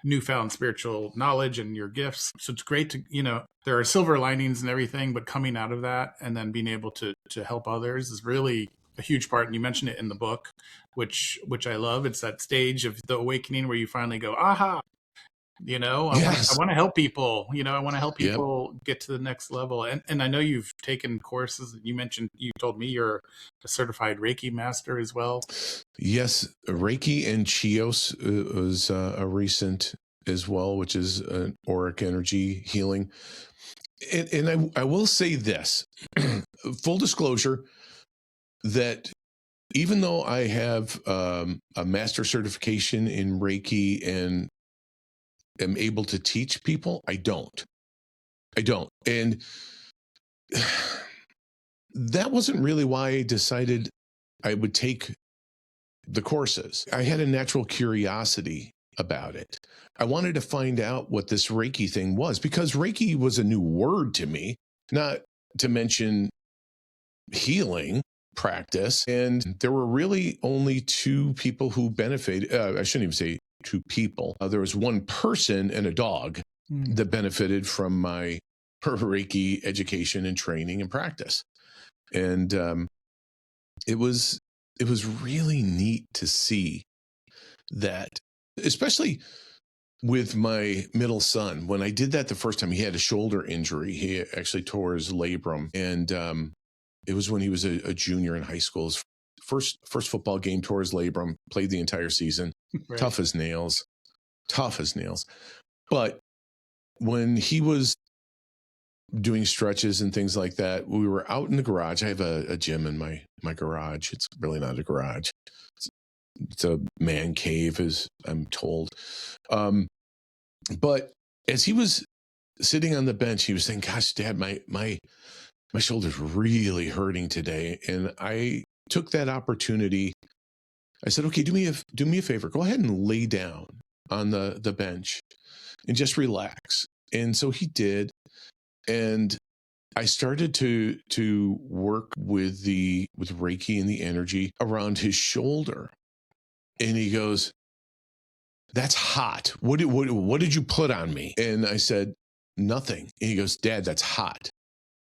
newfound spiritual knowledge and your gifts. So it's great to, there are silver linings and everything, but coming out of that and then being able to help others is really a huge part. And you mentioned it in the book, which I love. It's that stage of the awakening where you finally go, aha, Yes. I want to help people, I want to help people get to the next level. And I know you've taken courses. You told me you're a certified Reiki master as well. Yes. Reiki and Chios was a recent as well, which is an auric energy healing. And I will say this, full disclosure, that even though I have a master certification in Reiki and am able to teach people, I don't. And that wasn't really why I decided I would take the courses. I had a natural curiosity about it. I wanted to find out what this Reiki thing was, because Reiki was a new word to me, not to mention healing practice. And there were really only two people who benefited. I shouldn't even say two people. There was one person and a dog that benefited from my Reiki education and training and practice. And it was really neat to see that, especially with my middle son. When I did that the first time, he had a shoulder injury. He actually tore his labrum. And it was when he was a junior in high school. His first football game, tore his labrum, played the entire season. Right. Tough as nails. But when he was doing stretches and things like that, we were out in the garage. I have a gym in my garage. It's really not a garage. It's a man cave, as I'm told. But as he was sitting on the bench, he was saying, "Gosh, Dad, my shoulder's really hurting today." And I took that opportunity. I said, "Okay, do me a favor. Go ahead and lay down on the bench and just relax." And so he did. And I started to work with Reiki and the energy around his shoulder. And he goes, "That's hot. What did you put on me?" And I said, "Nothing." And he goes, "Dad, that's hot."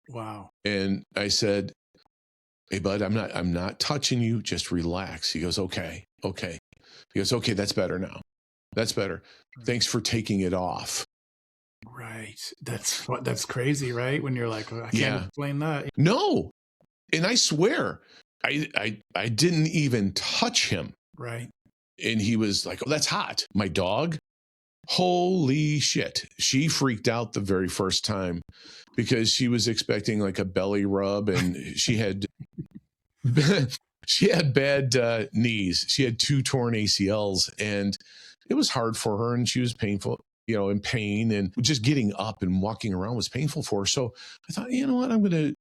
Wow. And I said, "Hey, bud, I'm not touching you. Just relax." He goes, Okay. He goes, "Okay, that's better now. That's better. Thanks for taking it off." Right. That's crazy, right? When you're like, I can't explain that. No. And I swear, I didn't even touch him. Right. And he was like, "Oh, that's hot." My dog, holy shit. She freaked out the very first time because she was expecting like a belly rub, and she had bad knees. She had 2 torn ACLs, and it was hard for her, and she was painful, in pain, and just getting up and walking around was painful for her. So I thought, you know what, I'm going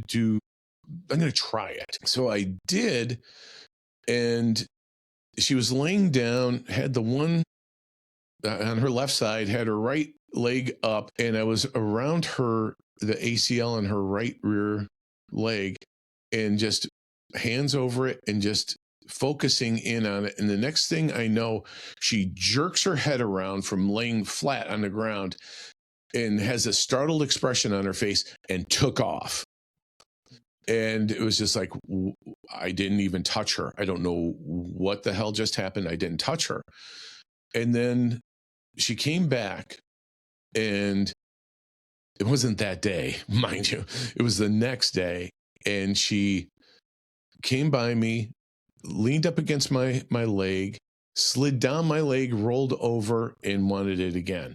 to try it. So I did. And she was laying down, had the one on her left side, had her right leg up, and I was around the ACL on her right rear leg, and just hands over it and just focusing in on it. And the next thing I know, she jerks her head around from laying flat on the ground and has a startled expression on her face and took off. And it was just like, I didn't even touch her. I don't know what the hell just happened. I didn't touch her. And then she came back, and it wasn't that day, mind you. It was the next day. And she came by me, leaned up against my leg, slid down my leg, rolled over, and wanted it again.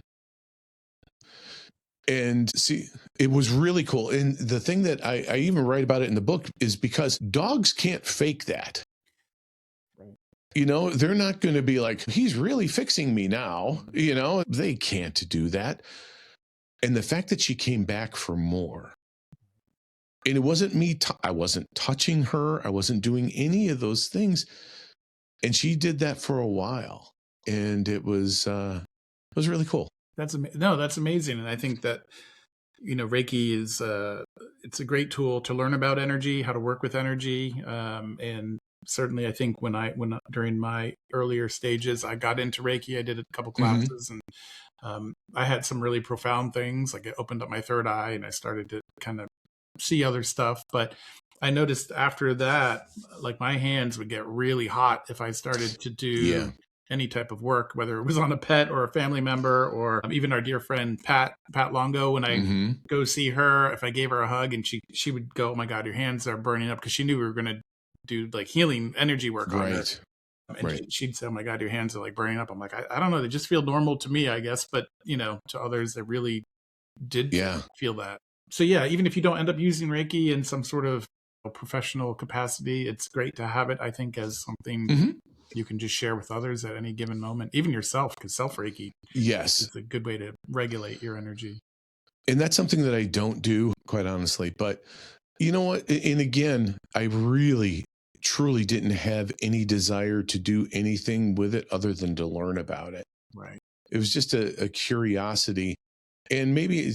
And see, it was really cool. And the thing that I even write about it in the book is because dogs can't fake that. You know, they're not going to be like, he's really fixing me now. You know, they can't do that. And the fact that she came back for more, and it wasn't me, I wasn't touching her. I wasn't doing any of those things. And she did that for a while. And it was really cool. That's amazing. And I think that, Reiki is, it's a great tool to learn about energy, how to work with energy. And certainly I think when during my earlier stages, I got into Reiki, I did a couple classes, and I had some really profound things. Like, it opened up my third eye, and I started to kind of see other stuff. But I noticed after that, like, my hands would get really hot if I started to do any type of work, whether it was on a pet or a family member, or even our dear friend Pat Longo. When I go see her, if I gave her a hug, and she would go, "Oh my God, your hands are burning up," because she knew we were going to do like healing energy work on her. And she'd say, "Oh my God, your hands are like burning up." I'm like, I don't know. They just feel normal to me, I guess. But, to others, they really did feel that. So yeah, even if you don't end up using Reiki in some sort of professional capacity, it's great to have it, I think, as something you can just share with others at any given moment, even yourself, because self-Reiki is a good way to regulate your energy. And that's something that I don't do, quite honestly. But you know what? And again, I really, truly didn't have any desire to do anything with it other than to learn about it. Right. It was just a curiosity. And maybe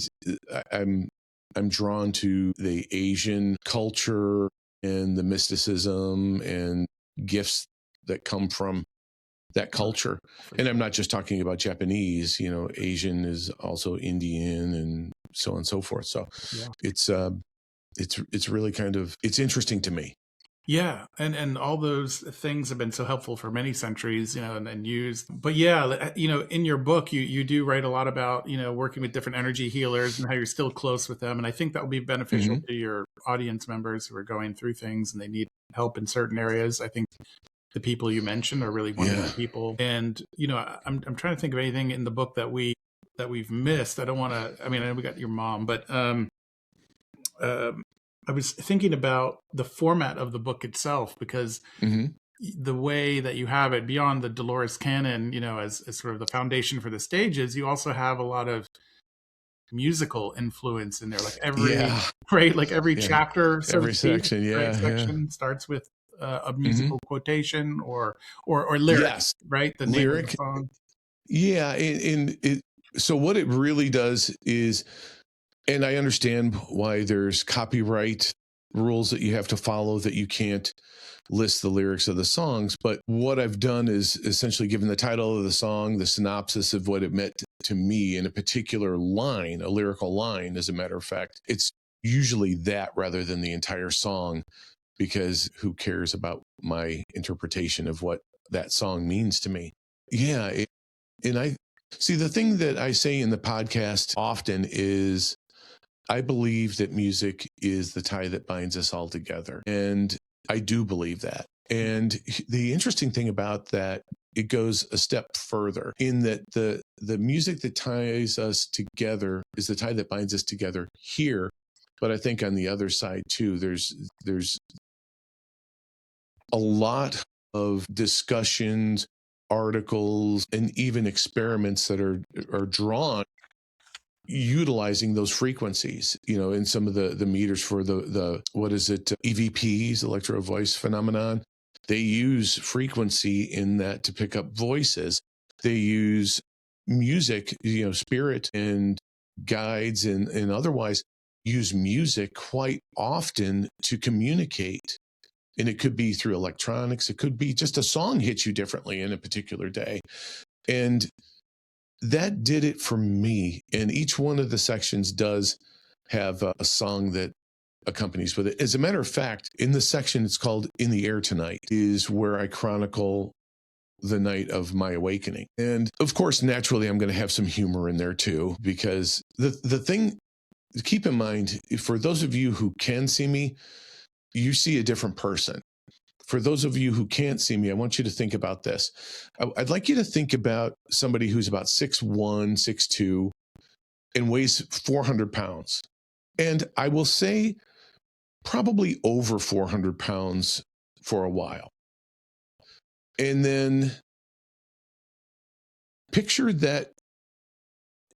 I'm drawn to the Asian culture and the mysticism and gifts that come from that culture. And I'm not just talking about Japanese, Asian is also Indian and so on and so forth. So it's really it's interesting to me. Yeah. And all those things have been so helpful for many centuries, and used. But yeah, in your book, you do write a lot about, working with different energy healers and how you're still close with them. And I think that will be beneficial to your audience members who are going through things and they need help in certain areas. I think the people you mentioned are really wonderful people. And, I'm trying to think of anything in the book that we've missed. I don't want to, I know we got your mom, but, I was thinking about the format of the book itself, because the way that you have it, beyond the Dolores canon, as sort of the foundation for the stages, you also have a lot of musical influence in there. Like every chapter, so every section, section starts with a musical quotation or lyric, right? The lyric name of the song. Yeah, so what it really does is, and I understand why there's copyright rules that you have to follow, that you can't list the lyrics of the songs. But what I've done is essentially given the title of the song, the synopsis of what it meant to me in a particular line, a lyrical line, as a matter of fact. It's usually that rather than the entire song, because who cares about my interpretation of what that song means to me? Yeah. And I see, the thing that I say in the podcast often is, I believe that music is the tie that binds us all together. And I do believe that. And the interesting thing about that, it goes a step further in that the music that ties us together is the tie that binds us together here. But I think on the other side too, there's a lot of discussions, articles, and even experiments that are drawn utilizing those frequencies, in some of the meters for the what is it, EVPs, electro voice phenomenon. They use frequency in that to pick up voices. They use music, spirit and guides and otherwise use music quite often to communicate. And it could be through electronics. It could be just a song hits you differently in a particular day. And that did it for me. And each one of the sections does have a song that accompanies with it. As a matter of fact, in the section, it's called In the Air Tonight, is where I chronicle the night of my awakening. And of course, naturally, I'm going to have some humor in there too, because the thing, keep in mind, for those of you who can see me, you see a different person. For those of you who can't see me, I want you to think about this. I'd like you to think about somebody who's about 6'1", 6'2", and weighs 400 pounds. And I will say probably over 400 pounds for a while. And then picture that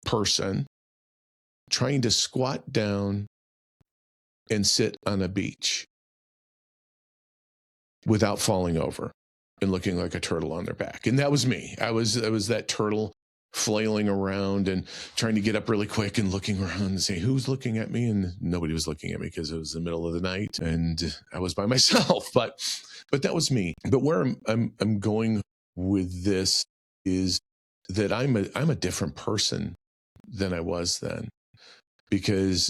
person trying to squat down and sit on a beach without falling over and looking like a turtle on their back. And that was me. I was that turtle flailing around and trying to get up really quick and looking around and say, who's looking at me? And nobody was looking at me because it was the middle of the night and I was by myself. But that was me. But where I'm going with this is that I'm a different person than I was then, because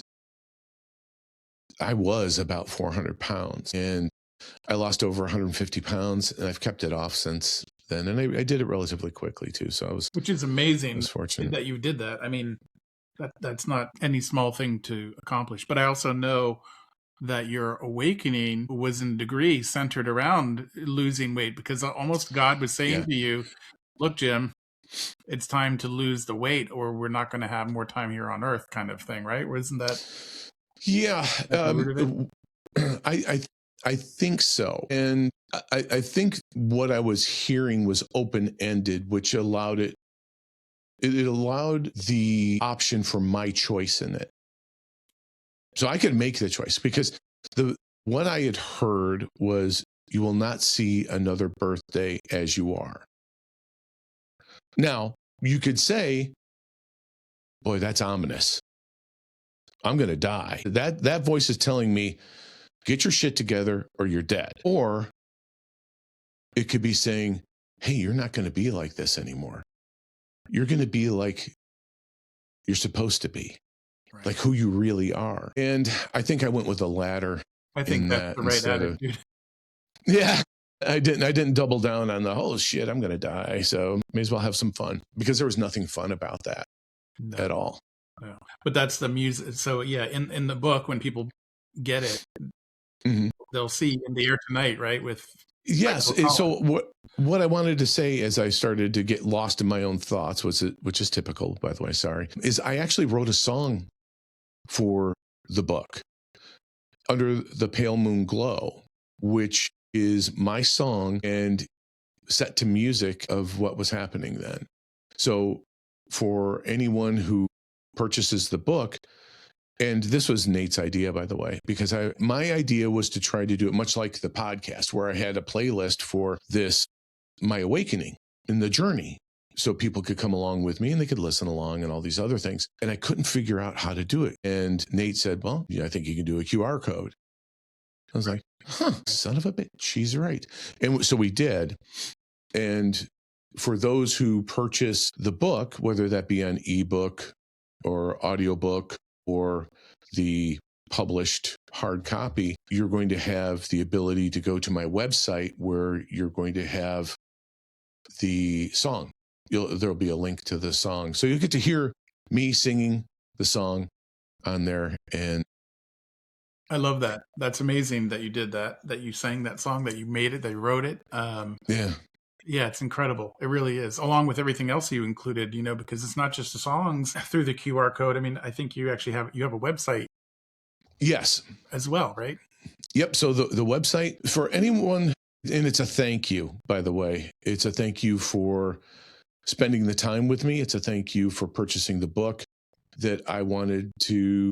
I was about 400 pounds and I lost over 150 pounds and I've kept it off since then. And I did it relatively quickly too. So which is amazing. I was fortunate that you did that. I mean, that's not any small thing to accomplish, but I also know that your awakening was in degree centered around losing weight, because almost God was saying to you, look, Jim, it's time to lose the weight or we're not going to have more time here on earth, kind of thing, right? Wasn't that? Yeah. I think so. And I think what I was hearing was open-ended, which allowed it allowed the option for my choice in it. So I could make the choice, because what I had heard was, you will not see another birthday as you are. Now, you could say, boy, that's ominous. I'm going to die. That voice is telling me, get your shit together or you're dead. Or it could be saying, hey, you're not going to be like this anymore. You're going to be like you're supposed to be, right, like who you really are. And I think I went with the latter. I think that's the right attitude. Yeah, I didn't double down on the, oh shit, I'm going to die. So may as well have some fun, because there was nothing fun about that at all. No. But that's the music. So yeah, in the book, when people get it, they'll see In the Air Tonight, right? With yes. So what I wanted to say as I started to get lost in my own thoughts, which is typical, by the way, sorry, is I actually wrote a song for the book, Under the Pale Moon Glow, which is my song and set to music of what was happening then. So for anyone who purchases the book, and this was Nate's idea, by the way, because my idea was to try to do it much like the podcast, where I had a playlist for this, my awakening in the journey, so people could come along with me and they could listen along and all these other things. And I couldn't figure out how to do it. And Nate said, well, yeah, I think you can do a QR code. I was like, son of a bitch, she's right. And so we did. And for those who purchase the book, whether that be an ebook or audiobook or the published hard copy, you're going to have the ability to go to my website, where you're going to have the song. There'll be a link to the song. So you'll get to hear me singing the song on there. And I love that. That's amazing that you did that you sang that song, that you made it, that you wrote it. Yeah, it's incredible. It really is. Along with everything else you included, because it's not just the songs through the QR code. I mean, I think you actually have a website. Yes. As well, right? Yep. So the website for anyone, and it's a thank you, by the way. It's a thank you for spending the time with me. It's a thank you for purchasing the book, that I wanted to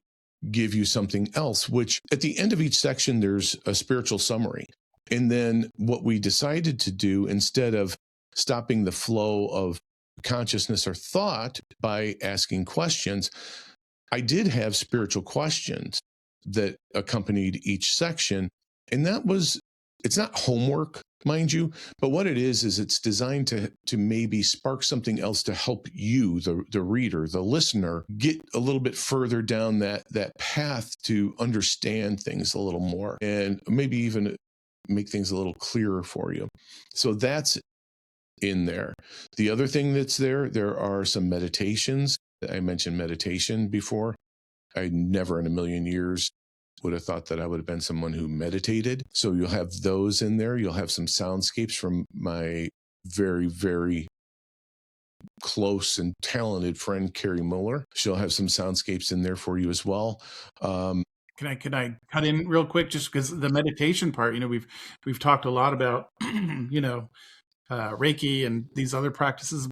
give you something else, which at the end of each section, there's a spiritual summary. And then what we decided to do, instead of stopping the flow of consciousness or thought by asking questions, I did have spiritual questions that accompanied each section. And it's not homework, mind you. But what it is it's designed to maybe spark something else to help you, the reader, the listener, get a little bit further down that path to understand things a little more, and maybe even make things a little clearer for you. So that's in there. The other thing that's there are some meditations. I mentioned meditation before. I never in a million years would have thought that I would have been someone who meditated. So you'll have those in there. You'll have some soundscapes from my very, very close and talented friend, Carrie Muller. She'll have some soundscapes in there for you as well. Can I cut in real quick, just because the meditation part, we've talked a lot about, Reiki and these other practices.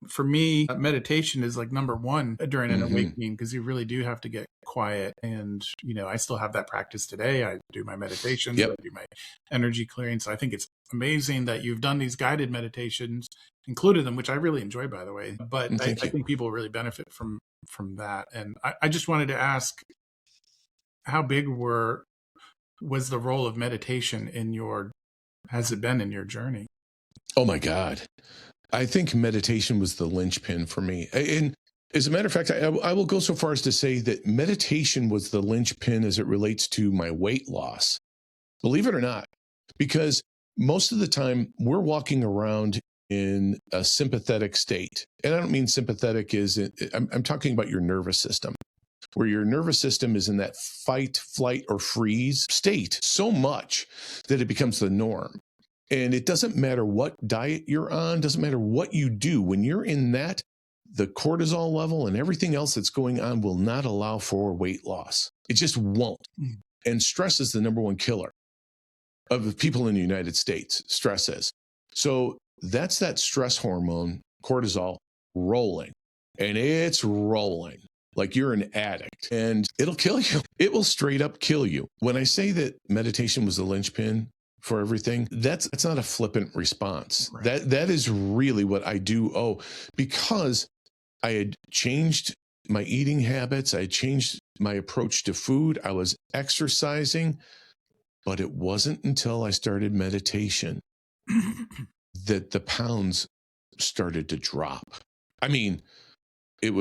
For me, meditation is like number one during an awakening, because you really do have to get quiet. And, I still have that practice today. I do my meditations, I do my energy clearing. So I think it's amazing that you've done these guided meditations, included them, which I really enjoy, by the way. But I think people really benefit from that. And I just wanted to ask, how big was the role of meditation has it been in your journey? Oh my God. I think meditation was the linchpin for me. And as a matter of fact, I will go so far as to say that meditation was the linchpin as it relates to my weight loss. Believe it or not, because most of the time we're walking around in a sympathetic state. And I don't mean sympathetic I'm talking about your nervous system, where your nervous system is in that fight, flight, or freeze state so much that it becomes the norm. And it doesn't matter what diet you're on, doesn't matter what you do. When you're in that, the cortisol level and everything else that's going on will not allow for weight loss. It just won't. And stress is the number one killer of the people in the United States. Stress is. So that's that stress hormone, cortisol, rolling. And it's rolling like you're an addict, and it'll kill you. It will straight up kill you. When I say that meditation was the linchpin for everything, that's not a flippant response. Right. That is really what I do because I had changed my eating habits. I had changed my approach to food. I was exercising, but it wasn't until I started meditation that the pounds started to drop. I mean, it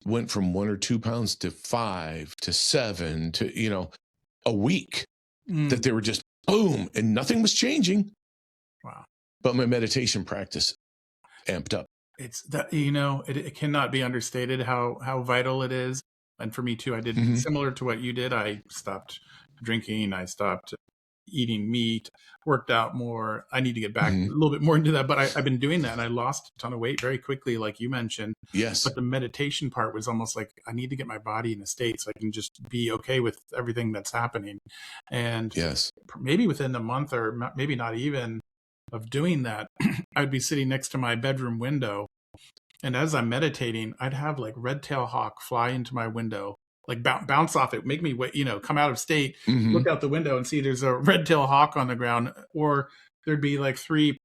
went from 1 or 2 pounds to 5 to 7 to, a week that they were just boom, and nothing was changing. Wow. But my meditation practice amped up. It's that, it cannot be understated how vital it is. And for me too, I did similar to what you did. I stopped drinking. I stopped eating meat, worked out more. I need to get back a little bit more into that, but I've been doing that, and I lost a ton of weight very quickly, like you mentioned. Yes. But the meditation part was almost like, I need to get my body in a state so I can just be okay with everything that's happening. And yes, maybe within a month, or maybe not even, of doing that, I'd be sitting next to my bedroom window, and as I'm meditating, I'd have like red-tailed hawk fly into my window, like bounce off it, make me, come out of state, look out the window and see there's a red-tailed hawk on the ground. Or there'd be like 3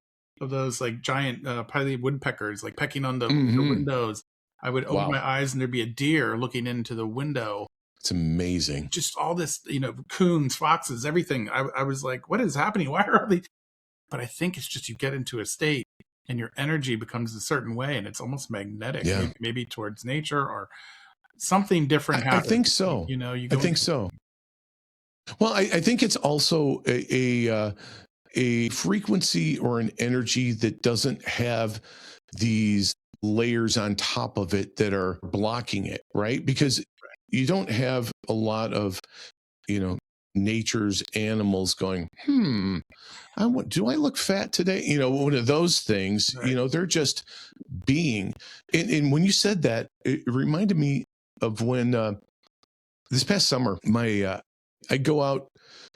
of those like giant pileated woodpeckers, like pecking on the windows. I would open my eyes and there'd be a deer looking into the window. It's amazing. Just all this, coons, foxes, everything. I was like, what is happening? Why are they? But I think it's just, you get into a state and your energy becomes a certain way, and it's almost magnetic, maybe towards nature or something different happens. I think so. I think so. Well, I think it's also a frequency or an energy that doesn't have these layers on top of it that are blocking it, right? Because you don't have a lot of, nature's animals going, do I look fat today? One of those things, right. They're just being. And when you said that, it reminded me of when this past summer, I go out,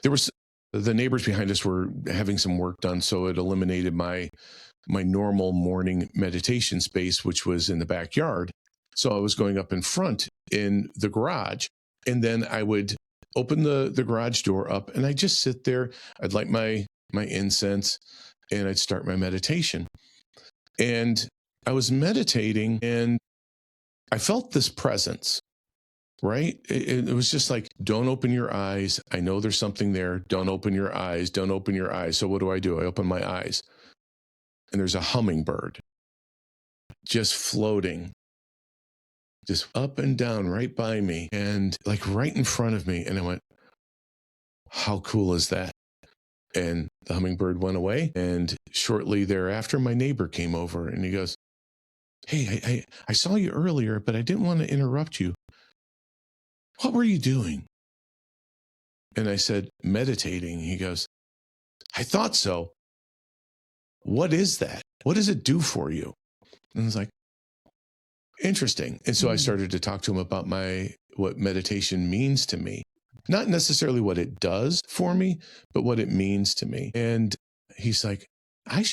the neighbors behind us were having some work done. So it eliminated my normal morning meditation space, which was in the backyard. So I was going up in front in the garage, and then I would open the garage door up, and I'd just sit there. I'd light my incense, and I'd start my meditation. And I was meditating, and I felt this presence right? It was just like, don't open your eyes. I know there's something there. Don't open your eyes. Don't open your eyes. So what do? I open my eyes, and there's a hummingbird just floating, just up and down right by me, and like right in front of me. And I went, how cool is that? And the hummingbird went away. And shortly thereafter, my neighbor came over and he goes, hey, I saw you earlier, but I didn't want to interrupt you. What were you doing? And I said, meditating. He goes, I thought so. What is that? What does it do for you? And I was like, interesting. And so I started to talk to him about what meditation means to me. Not necessarily what it does for me, but what it means to me. And he's like, I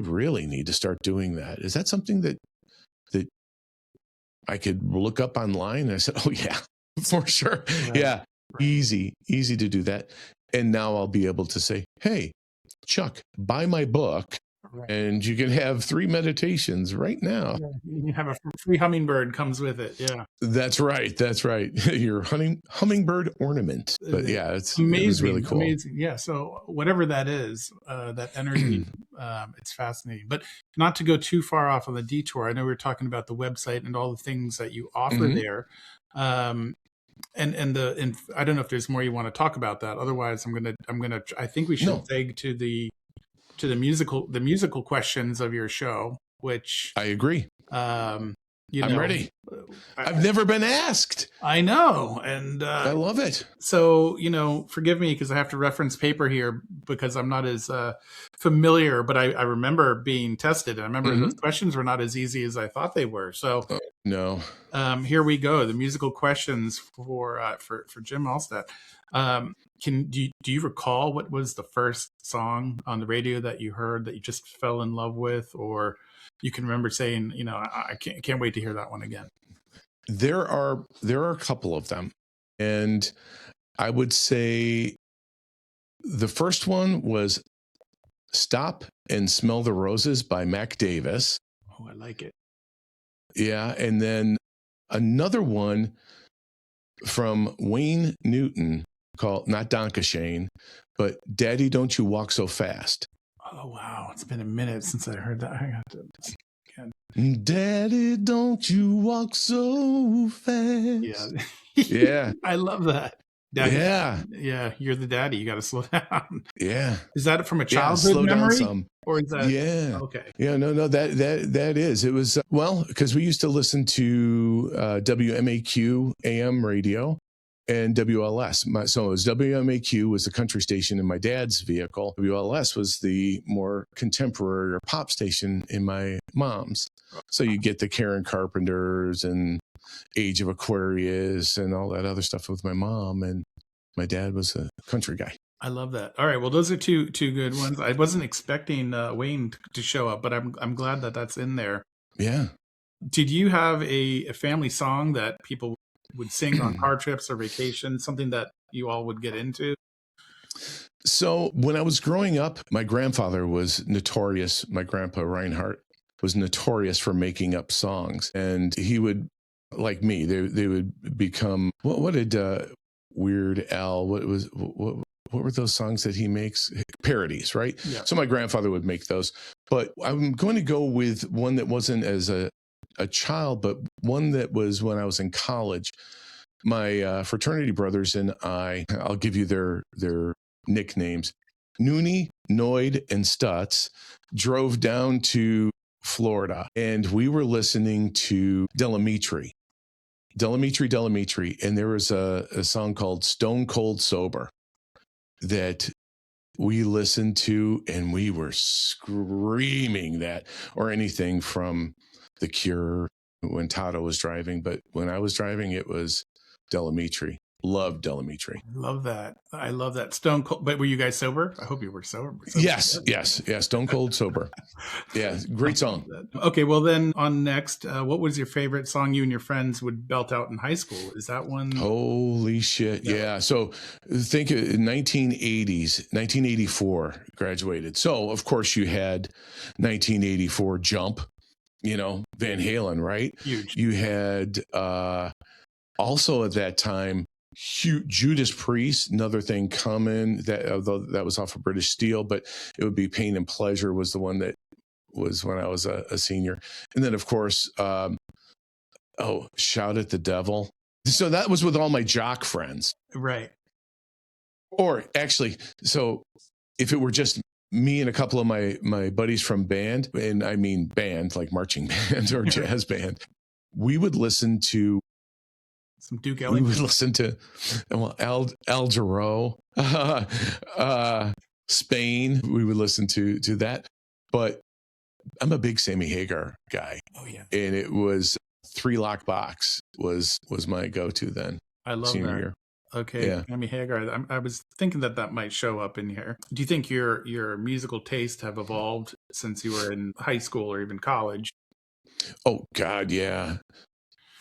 really need to start doing that. Is that something that I could look up online? And I said, oh yeah, for sure. Right. Yeah. Right. Easy to do that. And now I'll be able to say, hey, Chuck, buy my book. Right. And you can have 3 meditations right now. Yeah, you have a free hummingbird comes with it. Yeah, that's right. Your hummingbird ornament. But yeah, amazing. It was really cool. Amazing. Yeah. So whatever that is, that energy, it's fascinating. But not to go too far off on the detour. I know we were talking about the website and all the things that you offer there. And I don't know if there's more you want to talk about that. Otherwise, I think we should segue to the musical questions of your show, which I agree. I'm ready. I've never been asked. I know. And I love it. So, forgive me because I have to reference paper here because I'm not as familiar, but I remember being tested. And I remember those questions were not as easy as I thought they were. So no. Here we go. The musical questions for Jim Alstott. Do you recall what was the first song on the radio that you heard that you just fell in love with, or you can remember saying, I can't wait to hear that one again? There are a couple of them, and I would say the first one was "Stop and Smell the Roses" by Mac Davis. Oh, I like it. Yeah, and then another one from Wayne Newton called, not Donka Shane, but "Daddy, Don't You Walk So Fast." Oh, wow. It's been a minute since I heard that. I got to again. Daddy, don't you walk so fast. Yeah. Yeah. I love that. Daddy, yeah. Yeah. You're the daddy. You got to slow down. Yeah. Is that from a childhood slow memory? Down some. Or is that? Yeah. Okay. Yeah. No, that is. It was, because we used to listen to WMAQ AM radio. And WLS. So it was WMAQ was the country station in my dad's vehicle. WLS was the more contemporary or pop station in my mom's. So you get the Karen Carpenters and Age of Aquarius and all that other stuff with my mom. And my dad was a country guy. I love that. All right. Well, those are two good ones. I wasn't expecting Wayne to show up, but I'm glad that that's in there. Yeah. Did you have a family song that people would sing on car trips or vacations, something that you all would get into? So when I was growing up, my grandfather was notorious. My grandpa Reinhardt was notorious for making up songs, and he would, like me, they would become, what did Weird Al, what were those songs that he makes? Parodies, right? Yeah. So my grandfather would make those, but I'm going to go with one that wasn't as a child, but one that was when I was in college. My fraternity brothers and I'll give you their nicknames. Noonie, Noid, and Stutz drove down to Florida, and we were listening to Delamitri, and there was a song called "Stone Cold Sober" that we listened to, and we were screaming that, or anything from The Cure when Tato was driving. But when I was driving, it was Delamitri. Loved Delamitri. I love that. Stone Cold. But were you guys sober? I hope you were sober. Yes. Stone Cold Sober. Yeah. Great song. Okay. Well, then on next, what was your favorite song you and your friends would belt out in high school? Is that one? Holy shit. Yeah. So think 1984 graduated. So of course you had 1984 Jump, Van Halen, right? Huge. You had, Also at that time, Judas Priest, another thing coming, that although that was off of British Steel, but it would be Pain and Pleasure was the one that was when I was a senior. And then of course, Shout at the Devil. So that was with all my jock friends. Right. Or actually, so if it were just me and a couple of my buddies from band, and I mean band, like marching band or jazz band, we would listen to some Duke Ellington. We would listen to Al Jarreau, Spain. We would listen to that. But I'm a big Sammy Hagar guy. Oh yeah. And it was Three Lock Box was my go-to then. I love senior that. Year. Okay, yeah. Sammy Hagar. I was thinking that might show up in here. Do you think your musical taste have evolved since you were in high school or even college? Oh God, yeah.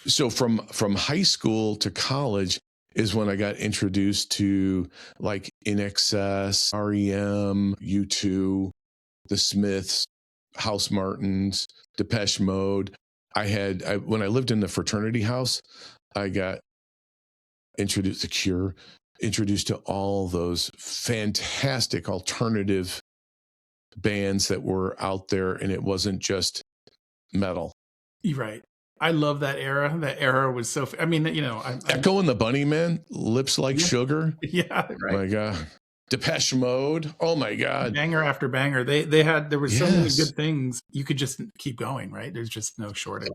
So from high school to college is when I got introduced to like In Excess, REM, U2, The Smiths, House Martins, Depeche Mode. When I lived in the fraternity house, I got introduced to Cure, introduced to all those fantastic alternative bands that were out there, and it wasn't just metal. Right. I love that era. That era was so. I mean, Echo and the Bunnymen, Lips Like Sugar. Yeah, right. My God. Depeche Mode. Oh my God. Banger after banger. There was so many good things. You could just keep going, right? There's just no shortage.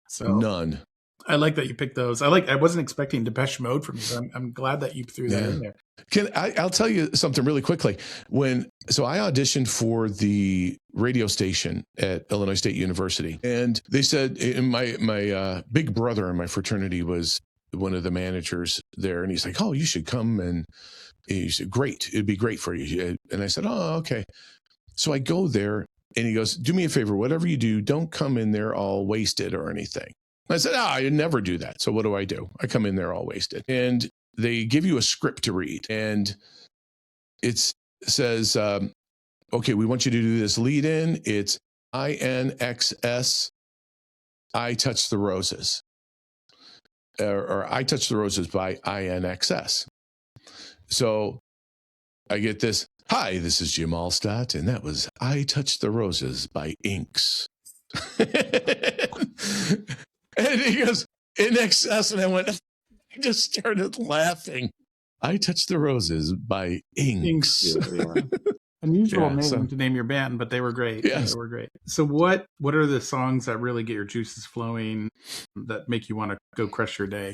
So none. I like that you picked those. I wasn't expecting Depeche Mode from you. So I'm glad that you threw that in there. I'll tell you something really quickly. So I auditioned for the radio station at Illinois State University, and they said, and my big brother in my fraternity was one of the managers there, and he's like, "Oh, you should come." And he said, "Great, it'd be great for you." And I said, "Oh, okay." So I go there, and he goes, "Do me a favor, whatever you do, don't come in there all wasted or anything." I said, I never do that. So what do? I come in there all wasted. And they give you a script to read. And it says, okay, we want you to do this lead in. It's INXS, I Touch the Roses. Or I Touch the Roses by INXS. So I get this, "Hi, this is Jim Alstott, and that was I Touch the Roses by Inks." And he goes, "In excess," and I just started laughing. I Touch the Roses by Inks. Yeah. Unusual name to name your band, but they were great. Yes. They were great. So what are the songs that really get your juices flowing, that make you want to go crush your day?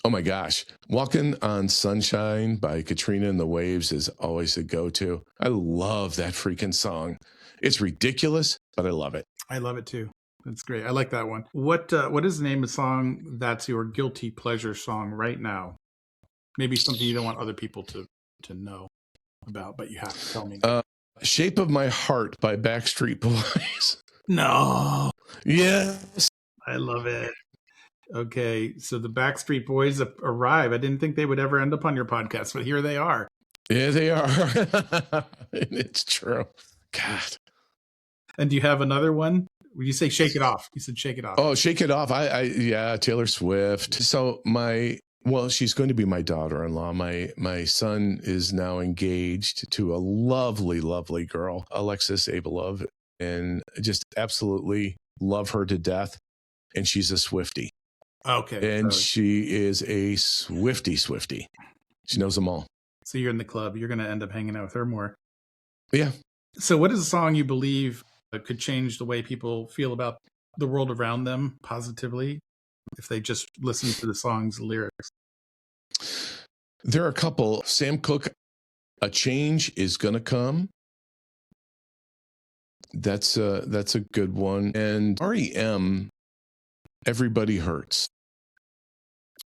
Oh my gosh. Walking on Sunshine by Katrina and the Waves is always a go-to. I love that freaking song. It's ridiculous, but I love it. I love it too. That's great. I like that one. What is the name of the song that's your guilty pleasure song right now? Maybe something you don't want other people to know about, but you have to tell me. Shape of My Heart by Backstreet Boys. No. Yes. I love it. Okay, so the Backstreet Boys arrive. I didn't think they would ever end up on your podcast, but here they are. Yeah, they are. It's true. God. And do you have another one? When you say Shake It Off, you said Shake It Off. Oh, Shake It Off. Yeah, Taylor Swift. So she's going to be my daughter-in-law. My son is now engaged to a lovely, lovely girl, Alexis Abelov, and just absolutely love her to death. And she's a Swiftie. Okay. And she is a Swiftie. She knows them all. So you're in the club. You're going to end up hanging out with her more. Yeah. So what is a song you believe could change the way people feel about the world around them positively if they just listen to the song's lyrics? There are a couple. Sam Cooke, A Change Is Gonna Come. That's a good one. And REM, Everybody Hurts.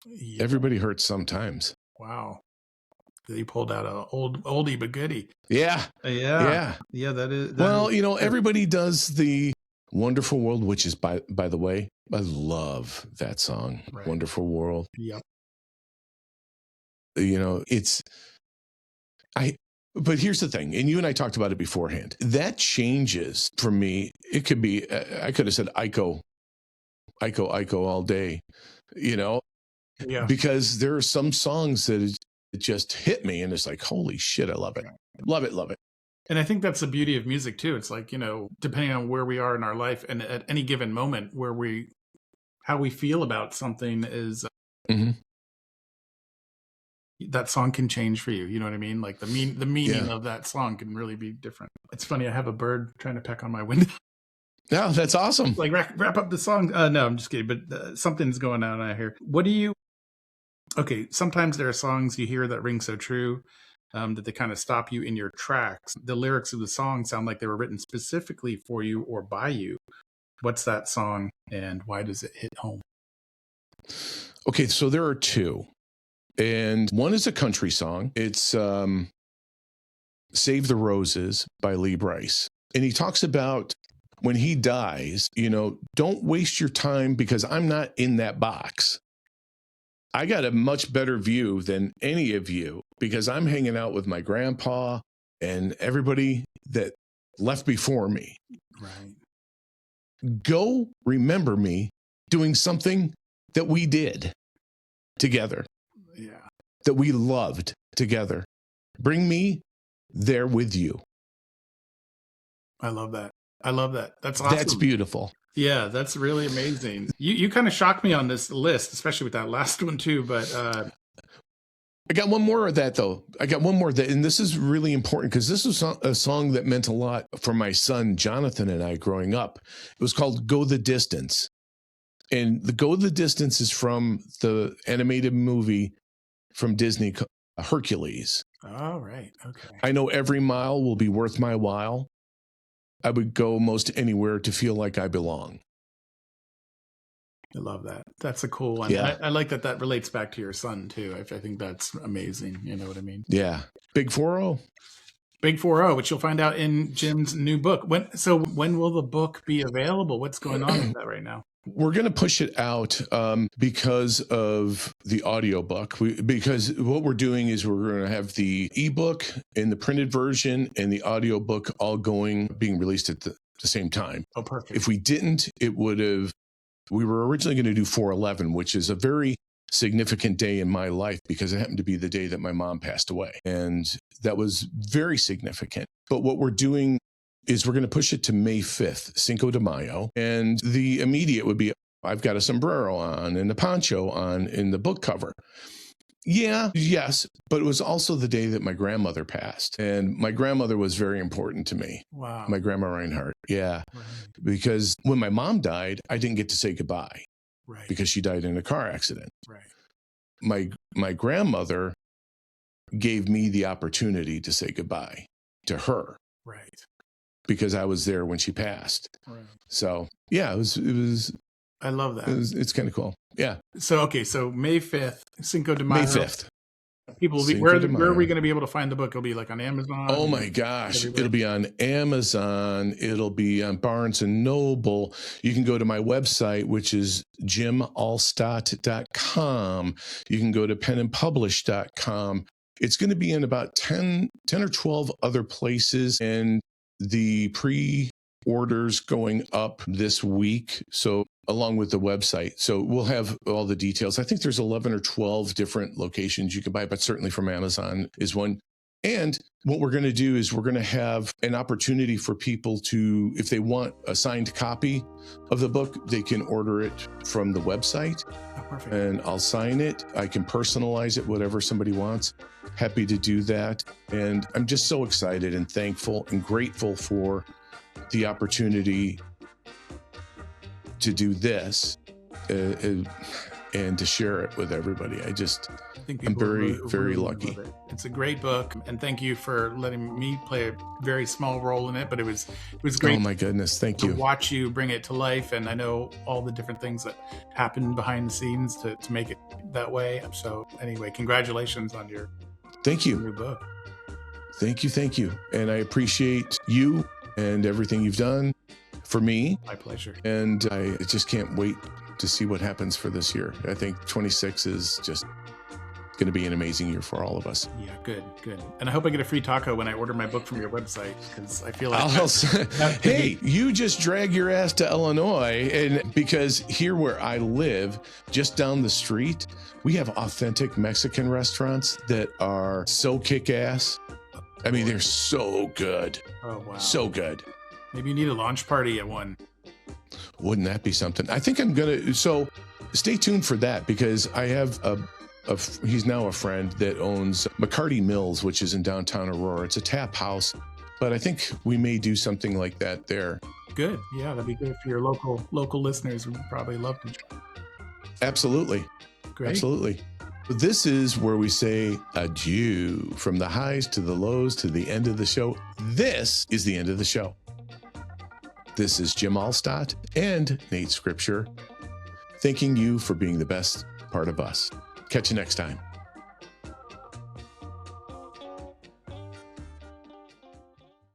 Yeah. Everybody hurts sometimes. Wow. You pulled out an oldie but goodie. Yeah. That is. Well, everybody does the Wonderful World, which is, by the way, I love that song, right. Wonderful World. Yep. But here's the thing, and you and I talked about it beforehand. That changes for me. It could be, I could have said Iko all day, Yeah. because there are some songs that it just hit me and it's like, holy shit, I love it. Love it, love it. And I think that's the beauty of music too. It's like, depending on where we are in our life and at any given moment how we feel about something is that song can change for you. You know what I mean? Like the meaning of that song can really be different. It's funny. I have a bird trying to peck on my window. Yeah, that's awesome. Like wrap up the song. No, I'm just kidding. But something's going on out here. Okay, sometimes there are songs you hear that ring so true that they kind of stop you in your tracks. The lyrics of the song sound like they were written specifically for you or by you. What's that song and why does it hit home? Okay, so there are two. And one is a country song. It's Save the Roses by Lee Brice. And he talks about when he dies, don't waste your time because I'm not in that box. I got a much better view than any of you because I'm hanging out with my grandpa and everybody that left before me. Right. Go remember me doing something that we did together. Yeah. That we loved together. Bring me there with you. I love that. That's awesome. That's beautiful. Yeah, that's really amazing. You kind of shocked me on this list, especially with that last one too. But I got one more of that though. And this is really important because this was a song that meant a lot for my son Jonathan and I growing up. It was called "Go the Distance," and the "Go the Distance" is from the animated movie from Disney, Hercules. Oh, right. Okay. I know every mile will be worth my while. I would go most anywhere to feel like I belong. I love that. That's a cool one. Yeah. I like that relates back to your son too. I think that's amazing. You know what I mean? Yeah. Big 4-0. Big 4-0, which you'll find out in Jim's new book. When will the book be available? What's going on with that right now? We're going to push it out because of the audiobook. Because what we're doing is we're going to have the ebook and the printed version and the audiobook all being released at the same time. Oh, perfect. If we didn't, we were originally going to do 4/11, which is a very significant day in my life because it happened to be the day that my mom passed away. And that was very significant. But what we're doing is we're going to push it to May 5th, Cinco de Mayo. And the immediate would be, I've got a sombrero on and a poncho on in the book cover. Yeah, yes, but it was also the day that my grandmother passed. And my grandmother was very important to me. Wow. My grandma Reinhardt. Yeah. Right. Because when my mom died, I didn't get to say goodbye. Right. Because she died in a car accident. Right. My grandmother gave me the opportunity to say goodbye to her. Right. Because I was there when she passed. Right. So yeah, it was. I love that. It's kind of cool. Yeah. So May 5th, Cinco de Mayo. May 5th. People will be where are we going to be able to find the book? It'll be like on Amazon. Oh my gosh. Everywhere. It'll be on Amazon. It'll be on Barnes and Noble. You can go to my website, which is jimalstott.com. You can go to penandpublish.com. It's going to be in about 10 or 12 other places, and the pre-orders going up this week. So along with the website. So we'll have all the details. I think there's 11 or 12 different locations you can buy, but certainly from Amazon is one. And what we're going to do is we're going to have an opportunity for people to, if they want a signed copy of the book, they can order it from the website. Oh, perfect. And I'll sign it. I can personalize it, whatever somebody wants. Happy to do that. And I'm just so excited and thankful and grateful for the opportunity to do this and to share it with everybody. I'm very lucky. It's a great book, and thank you for letting me play a very small role in it, but it was great. Oh my goodness, thank you. To watch you bring it to life, and I know all the different things that happen behind the scenes to make it that way. So anyway, congratulations on your new book. Thank you. And I appreciate you and everything you've done for me. My pleasure. And I just can't wait to see what happens for this year. I think 26 is just going to be an amazing year for all of us. Yeah, good. And I hope I get a free taco when I order my book from your website, because I feel like hey, you just drag your ass to Illinois, and because here where I live, just down the street, we have authentic Mexican restaurants that are so kick-ass. I mean, they're so good. Oh, wow. So good. Maybe you need a launch party at one. Wouldn't that be something? I think I'm going to, so stay tuned for that, because I have he's now a friend that owns McCarty Mills, which is in downtown Aurora. It's a tap house, but I think we may do something like that there. Good. Yeah, that'd be good for your local listeners. Would probably love to join. Absolutely. Great. Absolutely. This is where we say adieu, from the highs to the lows to the end of the show. This is the end of the show. This is Jim Alstott and Nate Scripture, thanking you for being the best part of us. Catch you next time.